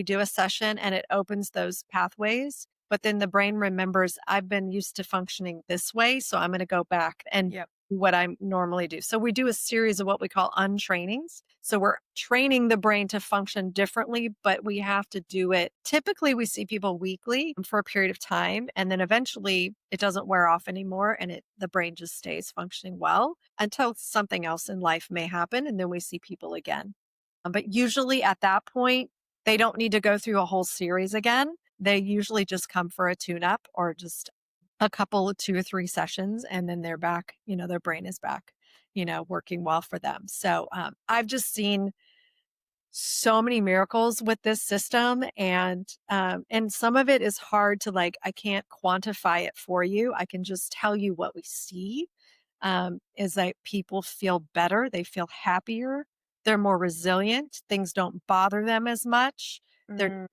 do a session and it opens those pathways. But then the brain remembers, I've been used to functioning this way, so I'm going to go back and do what I normally do. So we do a series of what we call untrainings. So we're training the brain to function differently, but we have to do it. Typically, we see people weekly for a period of time, and then eventually it doesn't wear off anymore, and the brain just stays functioning well until something else in life may happen, and then we see people again. But usually at that point, they don't need to go through a whole series again. They usually just come for a tune-up or just a couple of 2 or 3 sessions, and then they're back, their brain is back, working well for them. So I've just seen so many miracles with this system, and some of it is hard to I can't quantify it for you. I can just tell you what we see is that people feel better. They feel happier. They're more resilient. Things don't bother them as much. Their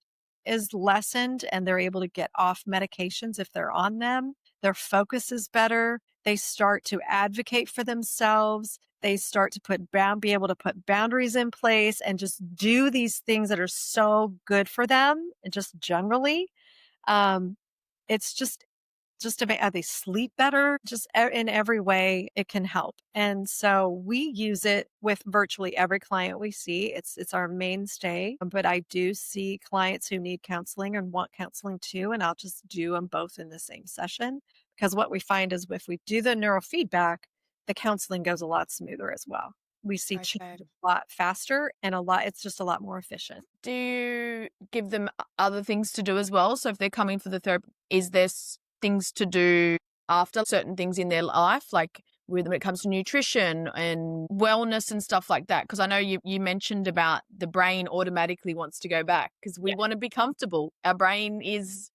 is lessened and they're able to get off medications if they're on them. Their focus is better. They start to advocate for themselves. They start to be able to put boundaries in place and just do these things that are so good for them. And just generally, it's just about they sleep better, just in every way it can help. And so we use it with virtually every client we see. It's our mainstay, but I do see clients who need counseling and want counseling too. And I'll just do them both in the same session, because what we find is if we do the neurofeedback, the counseling goes a lot smoother as well. We see change a lot faster and it's just a lot more efficient.
Do you give them other things to do as well? So if they're coming for the therapy, is this things to do after certain things in their life, like when it comes to nutrition and wellness and stuff like that? Because I know you mentioned about the brain automatically wants to go back because we want to be comfortable. Our brain is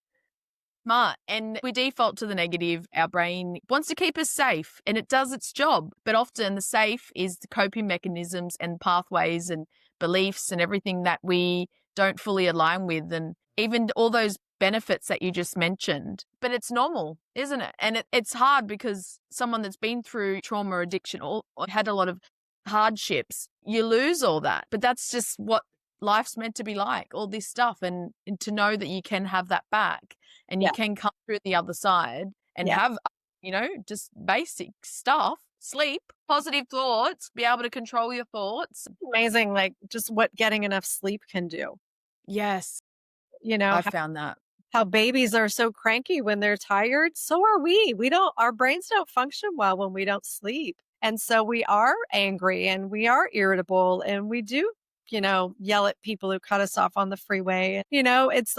smart and we default to the negative. Our brain wants to keep us safe and it does its job. But often the safe is the coping mechanisms and pathways and beliefs and everything that we don't fully align with, and even all those benefits that you just mentioned. But it's normal, isn't it? And it's hard because someone that's been through trauma, addiction, or had a lot of hardships, you lose all that. But that's just what life's meant to be like, all this stuff. And to know that you can have that back and you can come through the other side and have, just basic stuff, sleep, positive thoughts, be able to control your thoughts.
Amazing, just what getting enough sleep can do.
Yes.
I
found that.
How babies are so cranky when they're tired. So are we. Our brains don't function well when we don't sleep. And so we are angry and we are irritable and we do, yell at people who cut us off on the freeway. It's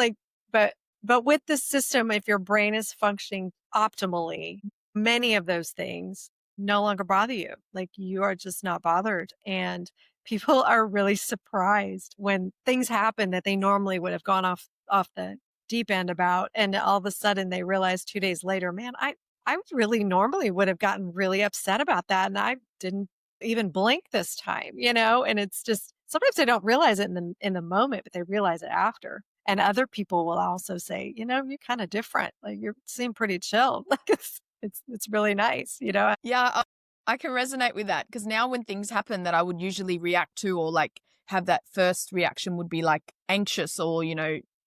but with the system, if your brain is functioning optimally, many of those things no longer bother you. You are just not bothered. And people are really surprised when things happen that they normally would have gone off the deep end about. And all of a sudden they realize 2 days later, man, I really normally would have gotten really upset about that. And I didn't even blink this time, and it's just, sometimes they don't realize it in the moment, but they realize it after. And other people will also say, you're kind of different. You seem pretty chill. It's really nice, you know?
Yeah, I can resonate with that because now when things happen that I would usually react to or like have that first reaction would be like anxious or,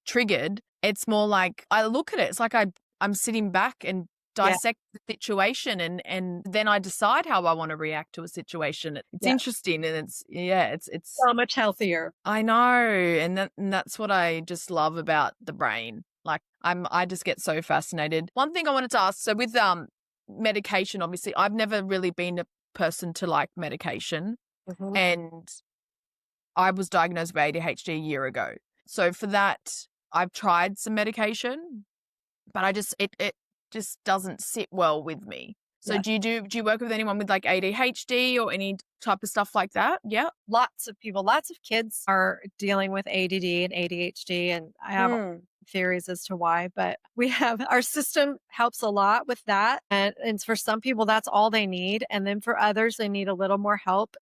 triggered, it's more like I look at it. It's like I'm sitting back and
Yeah.
dissect the situation and then I decide how I want to react to a situation. It's
Yeah.
interesting and it's
So much healthier.
I know, and that's what I just love about the brain. Like I just get so fascinated. One thing I wanted to ask, so with medication, obviously, I've never really been a person to like medication,
Mhm.
and I was diagnosed with ADHD a year ago. So for that, I've tried some medication, but it just doesn't sit well with me. So
Yeah.
do you work with anyone with like ADHD or any type of stuff like that? Yeah.
Lots of people, lots of kids are dealing with ADD and ADHD, and I have theories as to why, but we have our system helps a lot with that. And for some people, that's all they need. And then for others, they need a little more help.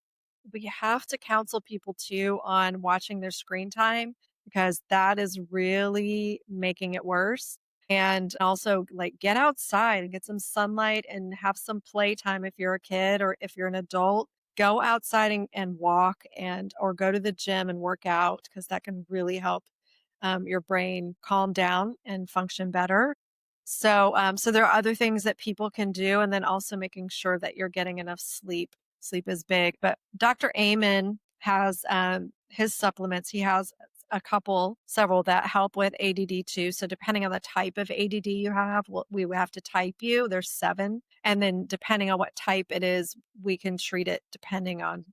We have to counsel people too on watching their screen time because that is really making it worse. And also, like, get outside and get some sunlight and have some playtime if you're a kid or if you're an adult. Go outside and walk and or go to the gym and work out because that can really help your brain calm down and function better. So there are other things that people can do, and then also making sure that you're getting enough sleep. Sleep is big, but Dr. Amen has his supplements. He has several that help with ADD too. So depending on the type of ADD you have, we would have to type you. There's 7, and then depending on what type it is, we can treat it depending on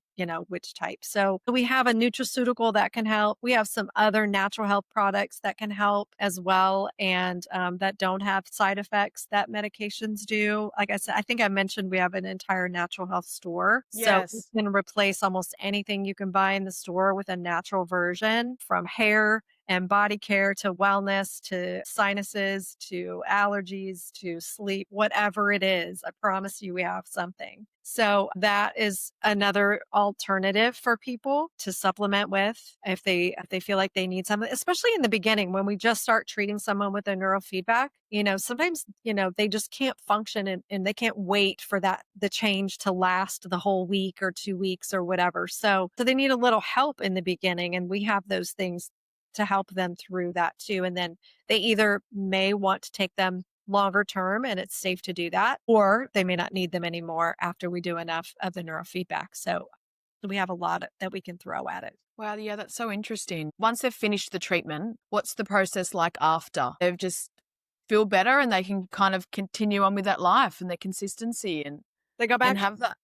which type. So we have a nutraceutical that can help. We have some other natural health products that can help as well, and that don't have side effects that medications do. Like I said, I think I mentioned we have an entire natural health store. So we
Yes.
can replace almost anything you can buy in the store with a natural version, from hair and body care to wellness to sinuses to allergies to sleep, whatever it is. I promise you, we have something. So that is another alternative for people to supplement with if they feel like they need something, especially in the beginning when we just start treating someone with a neurofeedback. Sometimes, they just can't function and they can't wait for the change to last the whole week or 2 weeks or whatever. So they need a little help in the beginning, and we have those things to help them through that too. And then they either may want to take them longer term and it's safe to do that, or they may not need them anymore after we do enough of the neurofeedback. So we have a lot that we can throw at it.
Wow, yeah, that's so interesting. Once they've finished the treatment, what's the process like after? They've just feel better and they can kind of continue on with that life and their consistency and
They go back
have that.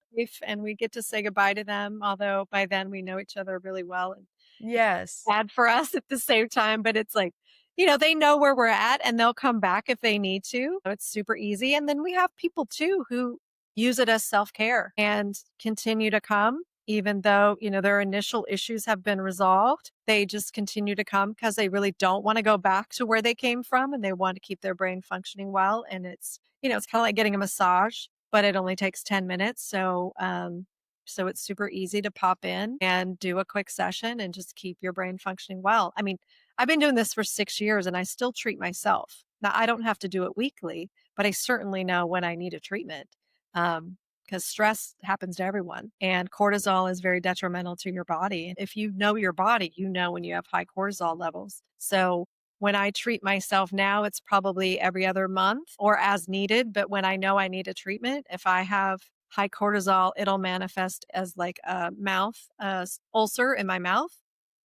and we get to say goodbye to them, although by then we know each other really well. And
Yes.
bad for us at the same time, but it's like, they know where we're at and they'll come back if they need to. It's super easy. And then we have people too who use it as self-care and continue to come, even though, their initial issues have been resolved. They just continue to come because they really don't want to go back to where they came from and they want to keep their brain functioning well. And it's kind of like getting a massage, but it only takes 10 minutes. So it's super easy to pop in and do a quick session and just keep your brain functioning well. I mean, I've been doing this for 6 years and I still treat myself. Now, I don't have to do it weekly, but I certainly know when I need a treatment because stress happens to everyone and cortisol is very detrimental to your body. And if you know your body, you know when you have high cortisol levels. So when I treat myself now, it's probably every other month or as needed. But when I know I need a treatment, if I have high cortisol, it'll manifest as like a ulcer in my mouth,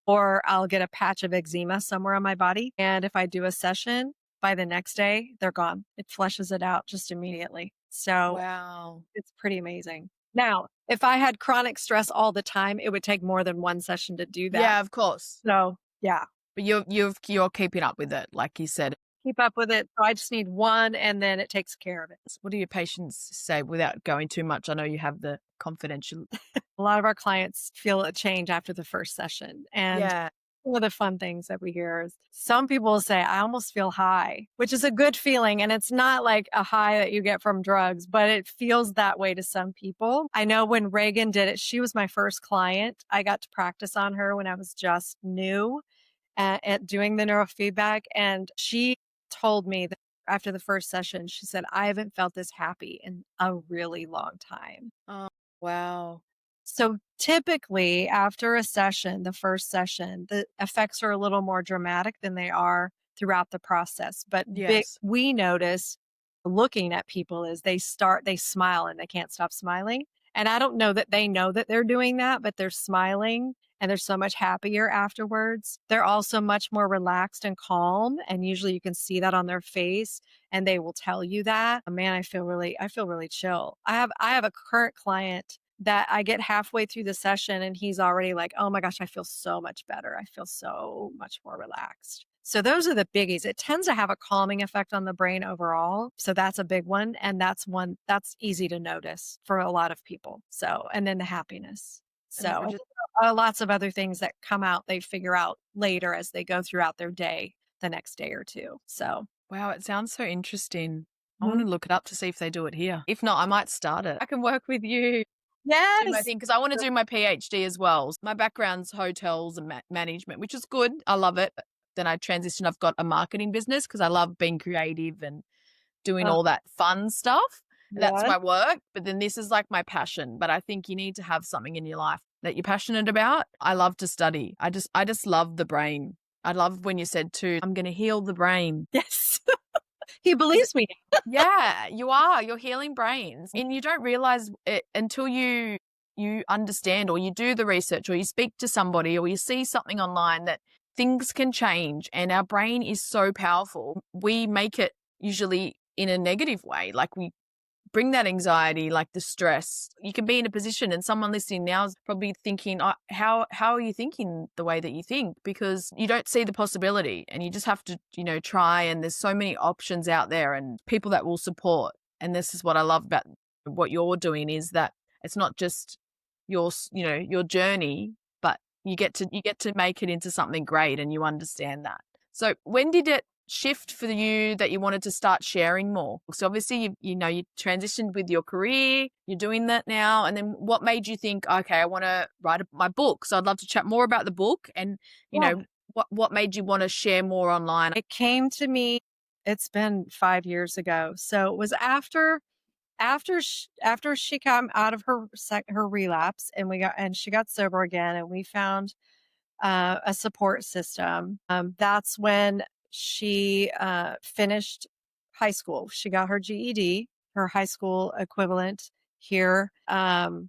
or I'll get a patch of eczema somewhere on my body. And if I do a session, by the next day, they're gone. It flushes it out just immediately. So
Wow.
it's pretty amazing. Now, if I had chronic stress all the time, it would take more than one session to do that.
Yeah, of course.
So yeah.
But you're keeping up with it, like you said.
Keep up with it. So I just need one and then it takes care of it.
What do your patients say without going too much? I know you have the confidential.
A lot of our clients feel a change after the first session. And
Yeah.
one of the fun things that we hear is some people will say, I almost feel high, which is a good feeling. And it's not like a high that you get from drugs, but it feels that way to some people. I know when Reagan did it, she was my first client. I got to practice on her when I was just new at doing the neurofeedback. And she told me that after the first session, she said, I haven't felt this happy in a really long time.
Oh, wow.
So typically after a session, the first session, the effects are a little more dramatic than they are throughout the process. But
Yes.
we notice looking at people is they smile and they can't stop smiling. And I don't know that they know that they're doing that, but they're smiling and they're so much happier afterwards. They're also much more relaxed and calm. And usually you can see that on their face and they will tell you that. Man, I feel really chill. I have a current client that I get halfway through the session and he's already like, oh my gosh, I feel so much better. I feel so much more relaxed. So those are the biggies. It tends to have a calming effect on the brain overall. So that's a big one. And that's one that's easy to notice for a lot of people. So, and then the happiness.
And then
So
we're just,
lots of other things that come out, they figure out later as they go throughout their day, the next day or two. So,
wow, it sounds so interesting. I want
mhm.
to look it up to see if they do it here. If not, I might start it. I can work with you. Do my
Yes.
thing because I want to do my PhD as well. My background's hotels and management, which is good. I love it. But then I transitioned. I've got a marketing business because I love being creative and doing
Oh,
all that fun stuff. That's
yes.
my work. But then this is like my passion. But I think you need to have something in your life that you're passionate about. I love to study. I just love the brain. I love when you said too, I'm going to heal the brain.
Yes. He believes me.
Yeah, you are. You're healing brains. And you don't realize it until you understand or you do the research or you speak to somebody or you see something online that things can change and our brain is so powerful. We make it usually in a negative way. Like we bring that anxiety, like the stress. You can be in a position and someone listening now is probably thinking, oh, how are you thinking the way that you think? Because you don't see the possibility and you just have to, try. And there's so many options out there and people that will support. And this is what I love about what you're doing is that it's not just your journey, but you get to make it into something great and you understand that. So when did it shift for you that you wanted to start sharing more? So obviously you transitioned with your career, you're doing that now, and then what made you think, okay, I want to write my book? So I'd love to chat more about the book and
Yeah.
what made you want to share more online?
It came to me, it's been 5 years ago. So it was after she came out of her relapse and she got sober again and we found a support system. That's when she finished high school. She got her GED, her high school equivalent here. And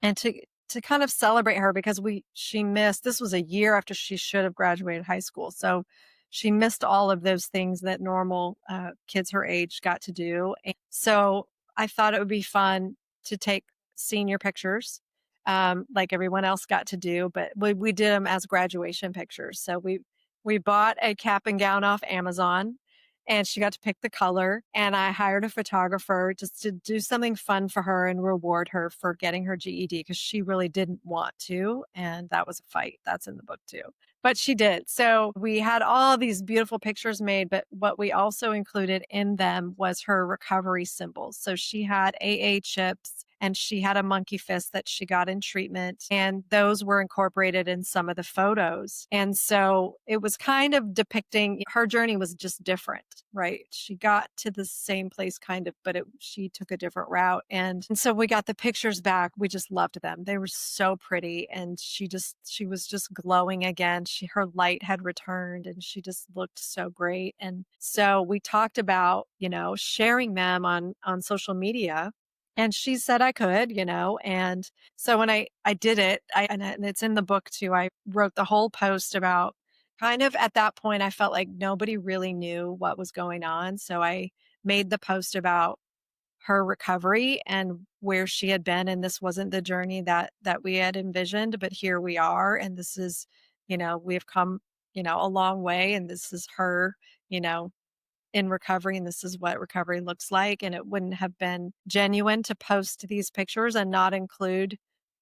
to kind of celebrate her because she missed, this was a year after she should have graduated high school. So she missed all of those things that normal kids her age got to do. And so I thought it would be fun to take senior pictures like everyone else got to do, but we did them as graduation pictures. So we bought a cap and gown off Amazon and she got to pick the color. And I hired a photographer just to do something fun for her and reward her for getting her GED because she really didn't want to. And that was a fight. That's in the book too. But she did. So we had all these beautiful pictures made, but what we also included in them was her recovery symbols. So she had AA chips and she had a monkey fist that she got in treatment. And those were incorporated in some of the photos. And so it was kind of depicting her journey was just different, right? She got to the same place kind of, but she took a different route. And so we got the pictures back. We just loved them. They were so pretty. And she was just glowing again. Her light had returned and she just looked so great. And so we talked about, sharing them on social media. And she said I could, and so when I did it, and it's in the book too, I wrote the whole post about kind of at that point, I felt like nobody really knew what was going on. So I made the post about her recovery and where she had been. And this wasn't the journey that we had envisioned, but here we are. And this is, we have come, a long way. And this is her, in recovery, and this is what recovery looks like. And it wouldn't have been genuine to post these pictures and not include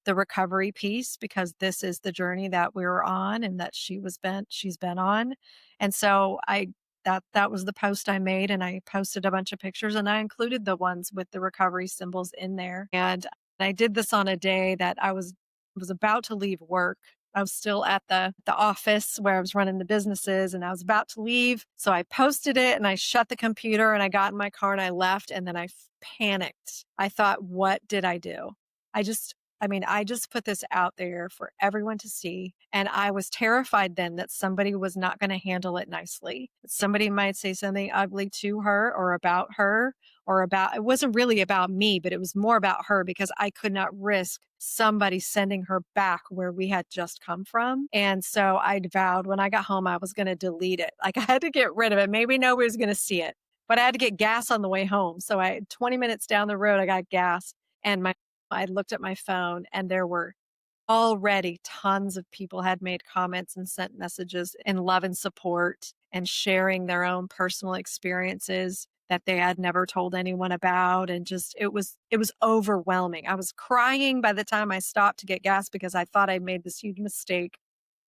the recovery piece because this is the journey that we were on and that she's been on. And so that was the post I made, and I posted a bunch of pictures and I included the ones with the recovery symbols in there. And I did this on a day that I was about to leave work I was still at the office where I was running the businesses, and I was about to leave. So I posted it and I shut the computer and I got in my car and I left, and then I panicked. I thought, what did I do? I just put this out there for everyone to see. And I was terrified then that somebody was not going to handle it nicely. Somebody might say something ugly to her or about her, it wasn't really about me, but it was more about her, because I could not risk somebody sending her back where we had just come from. And so I vowed when I got home, I was going to delete it. Like, I had to get rid of it. Maybe nobody was going to see it, but I had to get gas on the way home. So 20 minutes down the road, I got gas, and I looked at my phone, and there were already tons of people had made comments and sent messages in love and support and sharing their own personal experiences that they had never told anyone about. And just, it was overwhelming. I was crying by the time I stopped to get gas because I thought I made this huge mistake.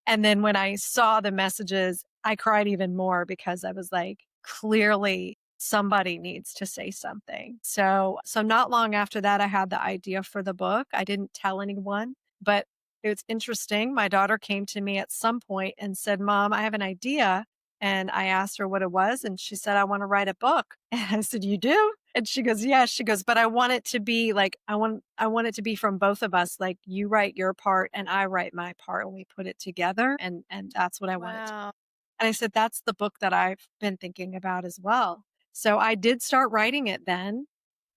And then when I saw the messages, I cried even more, because I was like, clearly somebody needs to say something. So not long after that, I had the idea for the book. I didn't tell anyone, but it's interesting. My daughter came to me at some point and said, Mom, I have an idea. And I asked her what it was. And she said, I want to write a book. And I said, you do? And she goes, yeah. She goes, but I want it to be like, I want it to be from both of us. Like, you write your part and I write my part, and we put it together. And that's what I wanted to. And I said, that's the book that I've been thinking about as well. So I did start writing it then,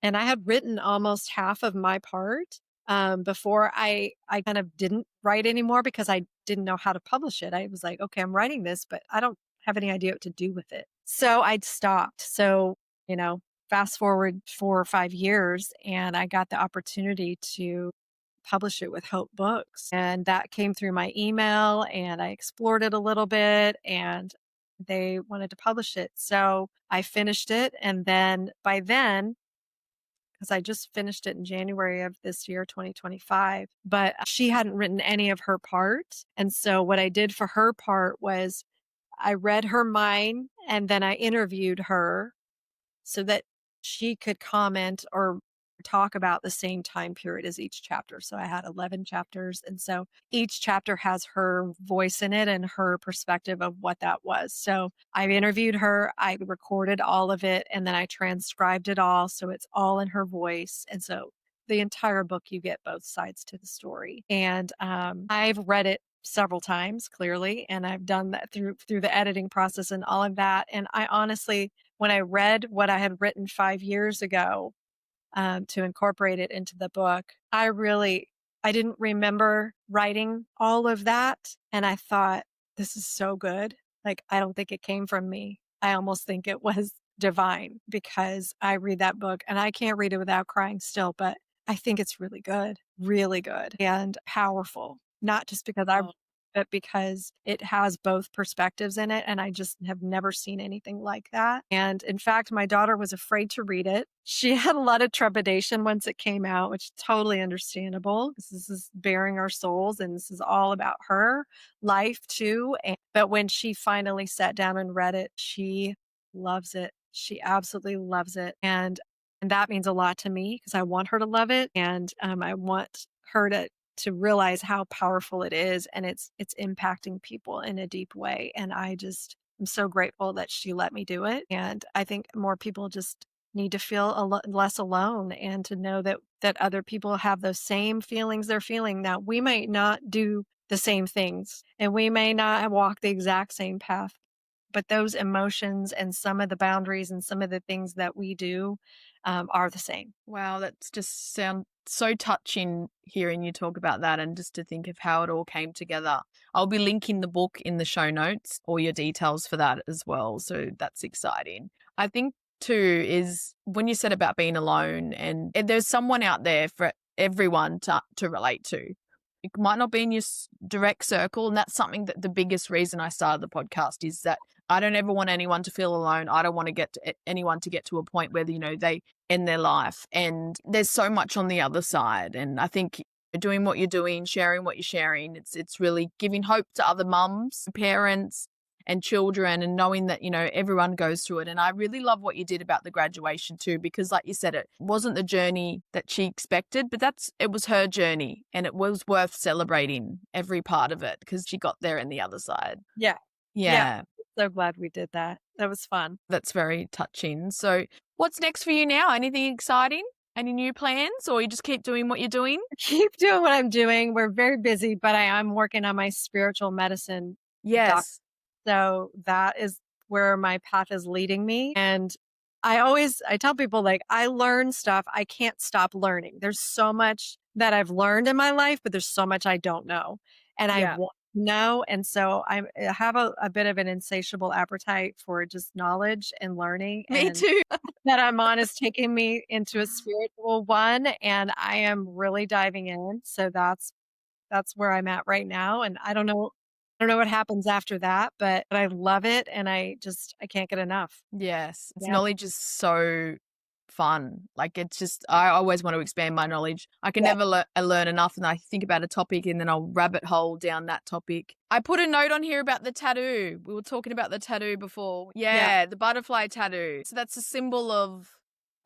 and I had written almost half of my part before I kind of didn't write anymore, because I didn't know how to publish it. I was like, okay, I'm writing this, but I don't have any idea what to do with it. So I'd stopped. So, fast forward 4 or 5 years, and I got the opportunity to publish it with Hope Books. And that came through my email, and I explored it a little bit, and they wanted to publish it. So I finished it. And then by then, because I just finished it in January of this year, 2025, but she hadn't written any of her part. And so what I did for her part was I read her mind, and then I interviewed her so that she could comment or talk about the same time period as each chapter. So I had 11 chapters. And so each chapter has her voice in it and her perspective of what that was. So I interviewed her, I recorded all of it, and then I transcribed it all. So it's all in her voice. And so the entire book, you get both sides to the story. And I've read it several times, clearly, and I've done that through the editing process and all of that. And I honestly, when I read what I had written 5 years ago, to incorporate it into the book, I didn't remember writing all of that. And I thought, this is so good. Like, I don't think it came from me. I almost think it was divine, because I read that book and I can't read it without crying still, but I think it's really good and powerful, not just because but because it has both perspectives in it. And I just have never seen anything like that. And in fact, my daughter was afraid to read it. She had a lot of trepidation once it came out, which is totally understandable, because this is bearing our souls and this is all about her life too. But when she finally sat down and read it, she loves it. She absolutely loves it. And that means a lot to me, because I want her to love it. And I want her to realize how powerful it is, and it's impacting people in a deep way. And I'm so grateful that she let me do it. And I think more people just need to feel less alone, and to know that other people have those same feelings they're feeling. Now, we might not do the same things, and we may not walk the exact same path, but those emotions and some of the boundaries and some of the things that we do are the same.
Wow, that's just sound so touching hearing you talk about that, and just to think of how it all came together. I'll be linking the book in the show notes, all your details for that as well. So that's exciting. I think too is when you said about being alone, and there's someone out there for everyone to relate to. It might not be in your direct circle. And that's something that the biggest reason I started the podcast is that I don't ever want anyone to feel alone. I don't want to get anyone to get to a point where, they end their life. And there's so much on the other side. And I think doing what you're doing, sharing what you're sharing, it's really giving hope to other mums, parents, and children, and knowing that, everyone goes through it. And I really love what you did about the graduation too, because like you said, it wasn't the journey that she expected, but it was her journey, and it was worth celebrating every part of it because she got there in the other side.
Yeah.
Yeah.
So glad we did that. That was fun.
That's very touching. So what's next for you now? Anything exciting? Any new plans, or you just keep doing what you're doing?
Keep doing what I'm doing. We're very busy, but I am working on my spiritual medicine.
Yes.
So that is where my path is leading me. And I tell people, like, I learn stuff. I can't stop learning. There's so much that I've learned in my life, but there's so much I don't know. And I want to know. And so I have a bit of an insatiable appetite for just knowledge and learning.
Me too.
That I'm on is taking me into a spiritual one, and I am really diving in. So that's where I'm at right now. And I don't know what happens after that, but I love it, and I can't get enough.
Yes.
Yeah.
Knowledge is so fun. Like, it's just, I always want to expand my knowledge. I can never learn enough, and I think about a topic and then I'll rabbit hole down that topic. I put a note on here about the tattoo. We were talking about the tattoo before. Yeah. The butterfly tattoo. So that's a symbol of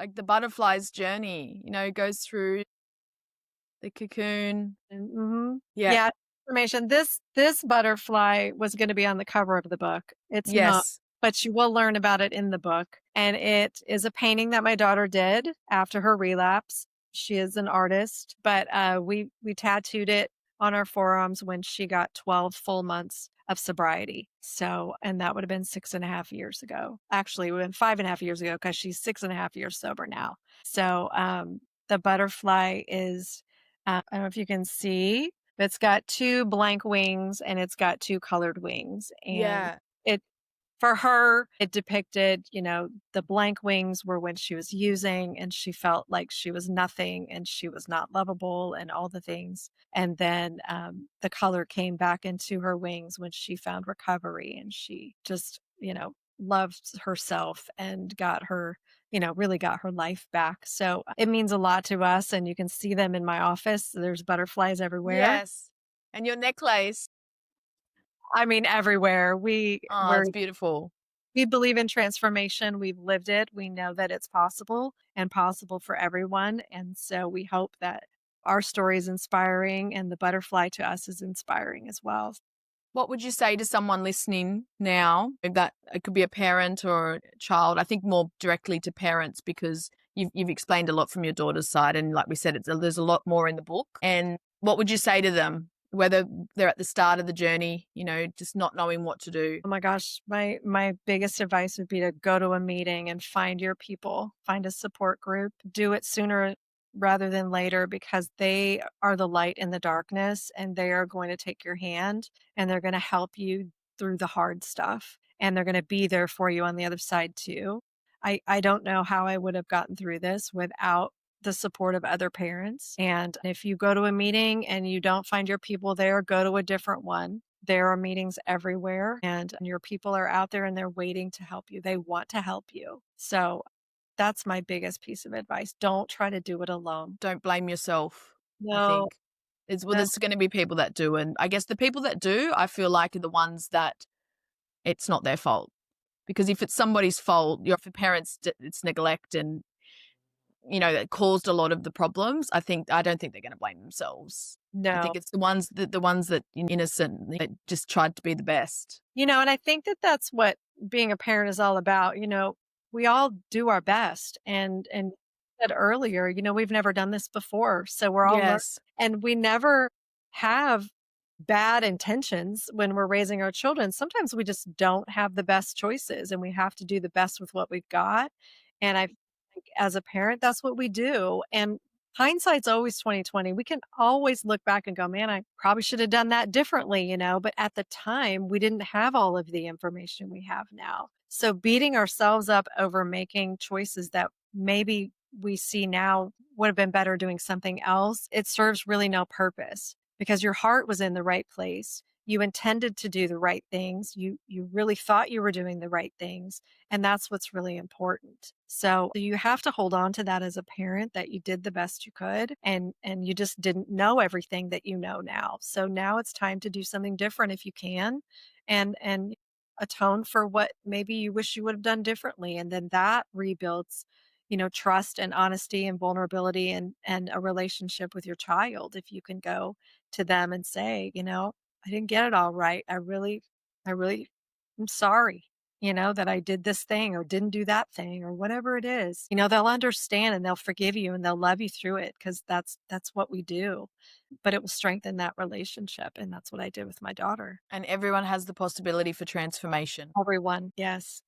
like the butterfly's journey, goes through the cocoon.
Mm-hmm.
Yeah.
Information. This butterfly was going to be on the cover of the book. It's not,
Yes.
but you will learn about it in the book. And it is a painting that my daughter did after her relapse. She is an artist, but we tattooed it on our forearms when she got 12 full months of sobriety. So, and that would have been 6.5 years ago. Actually, it would have been 5.5 years ago because she's 6.5 years sober now. So the butterfly is, I don't know if you can see, it's got 2 blank wings and it's got 2 colored wings. And it, for her, it depicted, the blank wings were when she was using and she felt like she was nothing and she was not lovable and all the things. And then the color came back into her wings when she found recovery and she just, loved herself and got her, really got her life back. So it means a lot to us, and you can see them in my office. There's butterflies everywhere.
Yes. And your necklace.
I mean, everywhere.
It's beautiful.
We believe in transformation. We've lived it. We know that it's possible and possible for everyone. And so we hope that our story is inspiring, and the butterfly to us is inspiring as well.
What would you say to someone listening now, that it could be a parent or a child? I think more directly to parents, because you've explained a lot from your daughter's side, and like we said, there's a lot more in the book. And what would you say to them, whether they're at the start of the journey, just not knowing what to do?
Oh my gosh, my biggest advice would be to go to a meeting and find your people, find a support group, do it sooner rather than later, because they are the light in the darkness, and they are going to take your hand and they're going to help you through the hard stuff, and they're going to be there for you on the other side too. I don't know how I would have gotten through this without the support of other parents. And if you go to a meeting and you don't find your people there, go to a different one. There are meetings everywhere, and your people are out there and they're waiting to help you. They want to help you. So that's my biggest piece of advice. Don't try to do it alone.
Don't blame yourself.
No.
I think there's going to be people that do. And I guess the people that do, I feel like, are the ones that it's not their fault. Because if it's somebody's fault, for parents, it's neglect and, that caused a lot of the problems. I don't think they're going to blame themselves.
No.
I think it's the ones that innocent, that just tried to be the best.
And I think that that's what being a parent is all about. We all do our best. And said earlier, we've never done this before. So we're all learning, and we never have bad intentions when we're raising our children. Sometimes we just don't have the best choices, and we have to do the best with what we've got. And I think as a parent, that's what we do. And hindsight's always 2020. We can always look back and go, man, I probably should have done that differently, but at the time we didn't have all of the information we have now. So beating ourselves up over making choices that maybe we see now would have been better doing something else, it serves really no purpose, because your heart was in the right place. You intended to do the right things. You really thought you were doing the right things. And that's what's really important. So you have to hold on to that as a parent, that you did the best you could, and you just didn't know everything that you know now. So now it's time to do something different if you can. And atone for what maybe you wish you would have done differently. And then that rebuilds, trust and honesty and vulnerability and a relationship with your child. If you can go to them and say, I didn't get it all right. I really am sorry, that I did this thing or didn't do that thing or whatever it is. They'll understand and they'll forgive you and they'll love you through it because that's what we do. But it will strengthen that relationship. And that's what I did with my daughter.
And everyone has the possibility for transformation.
Everyone. Yes.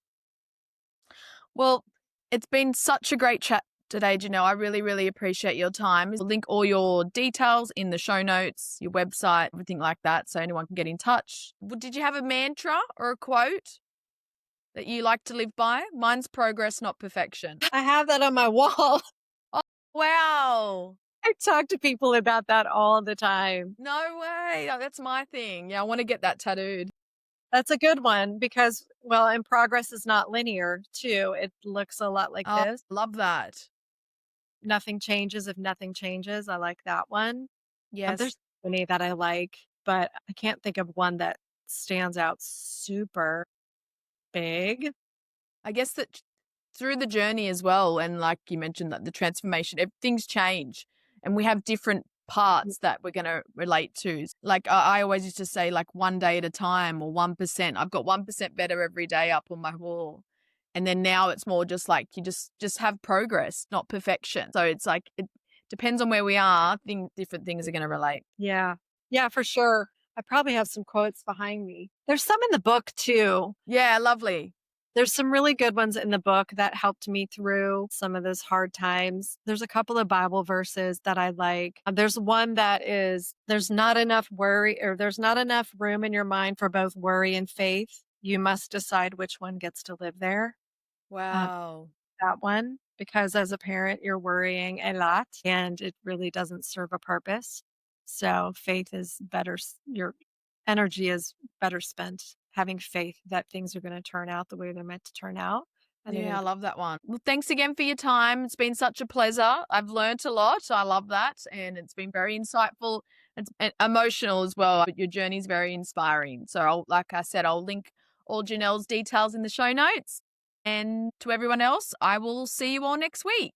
Well, it's been such a great chat today, Janelle. I really, really appreciate your time. I'll link all your details in the show notes, your website, everything like that, so anyone can get in touch. Did you have a mantra or a quote that you like to live by? Mine's progress, not perfection.
I have that on my wall.
Oh, wow.
I talk to people about that all the time.
No way. Oh, that's my thing. Yeah, I want to get that tattooed.
That's a good one because, and progress is not linear too. It looks a lot like this.
Love that.
Nothing changes if nothing changes. I like that one.
Yes.
There's many that I like, but I can't think of one that stands out super big.
I guess that through the journey as well, and like you mentioned, that the transformation, things change and we have different parts that we're going to relate to. Like I always used to say, like, one day at a time or 1%. I've got 1% better every day up on my wall. And then now it's more just like you just have progress, not perfection. So it's like it depends on where we are. Different things are going to relate.
Yeah. Yeah, for sure. I probably have some quotes behind me. There's some in the book too.
Yeah, lovely.
There's some really good ones in the book that helped me through some of those hard times. There's a couple of Bible verses that I like. There's one that is, there's not enough worry, or there's not enough room in your mind for both worry and faith. You must decide which one gets to live there.
Wow.
That one, because as a parent, you're worrying a lot and it really doesn't serve a purpose. So faith is better. Your energy is better spent having faith that things are going to turn out the way they're meant to turn out.
Yeah, I love that one. Well, thanks again for your time. It's been such a pleasure. I've learnt a lot. I love that. And it's been very insightful and emotional as well. Your journey is very inspiring. So like I said, I'll link all Janelle's details in the show notes. And to everyone else, I will see you all next week.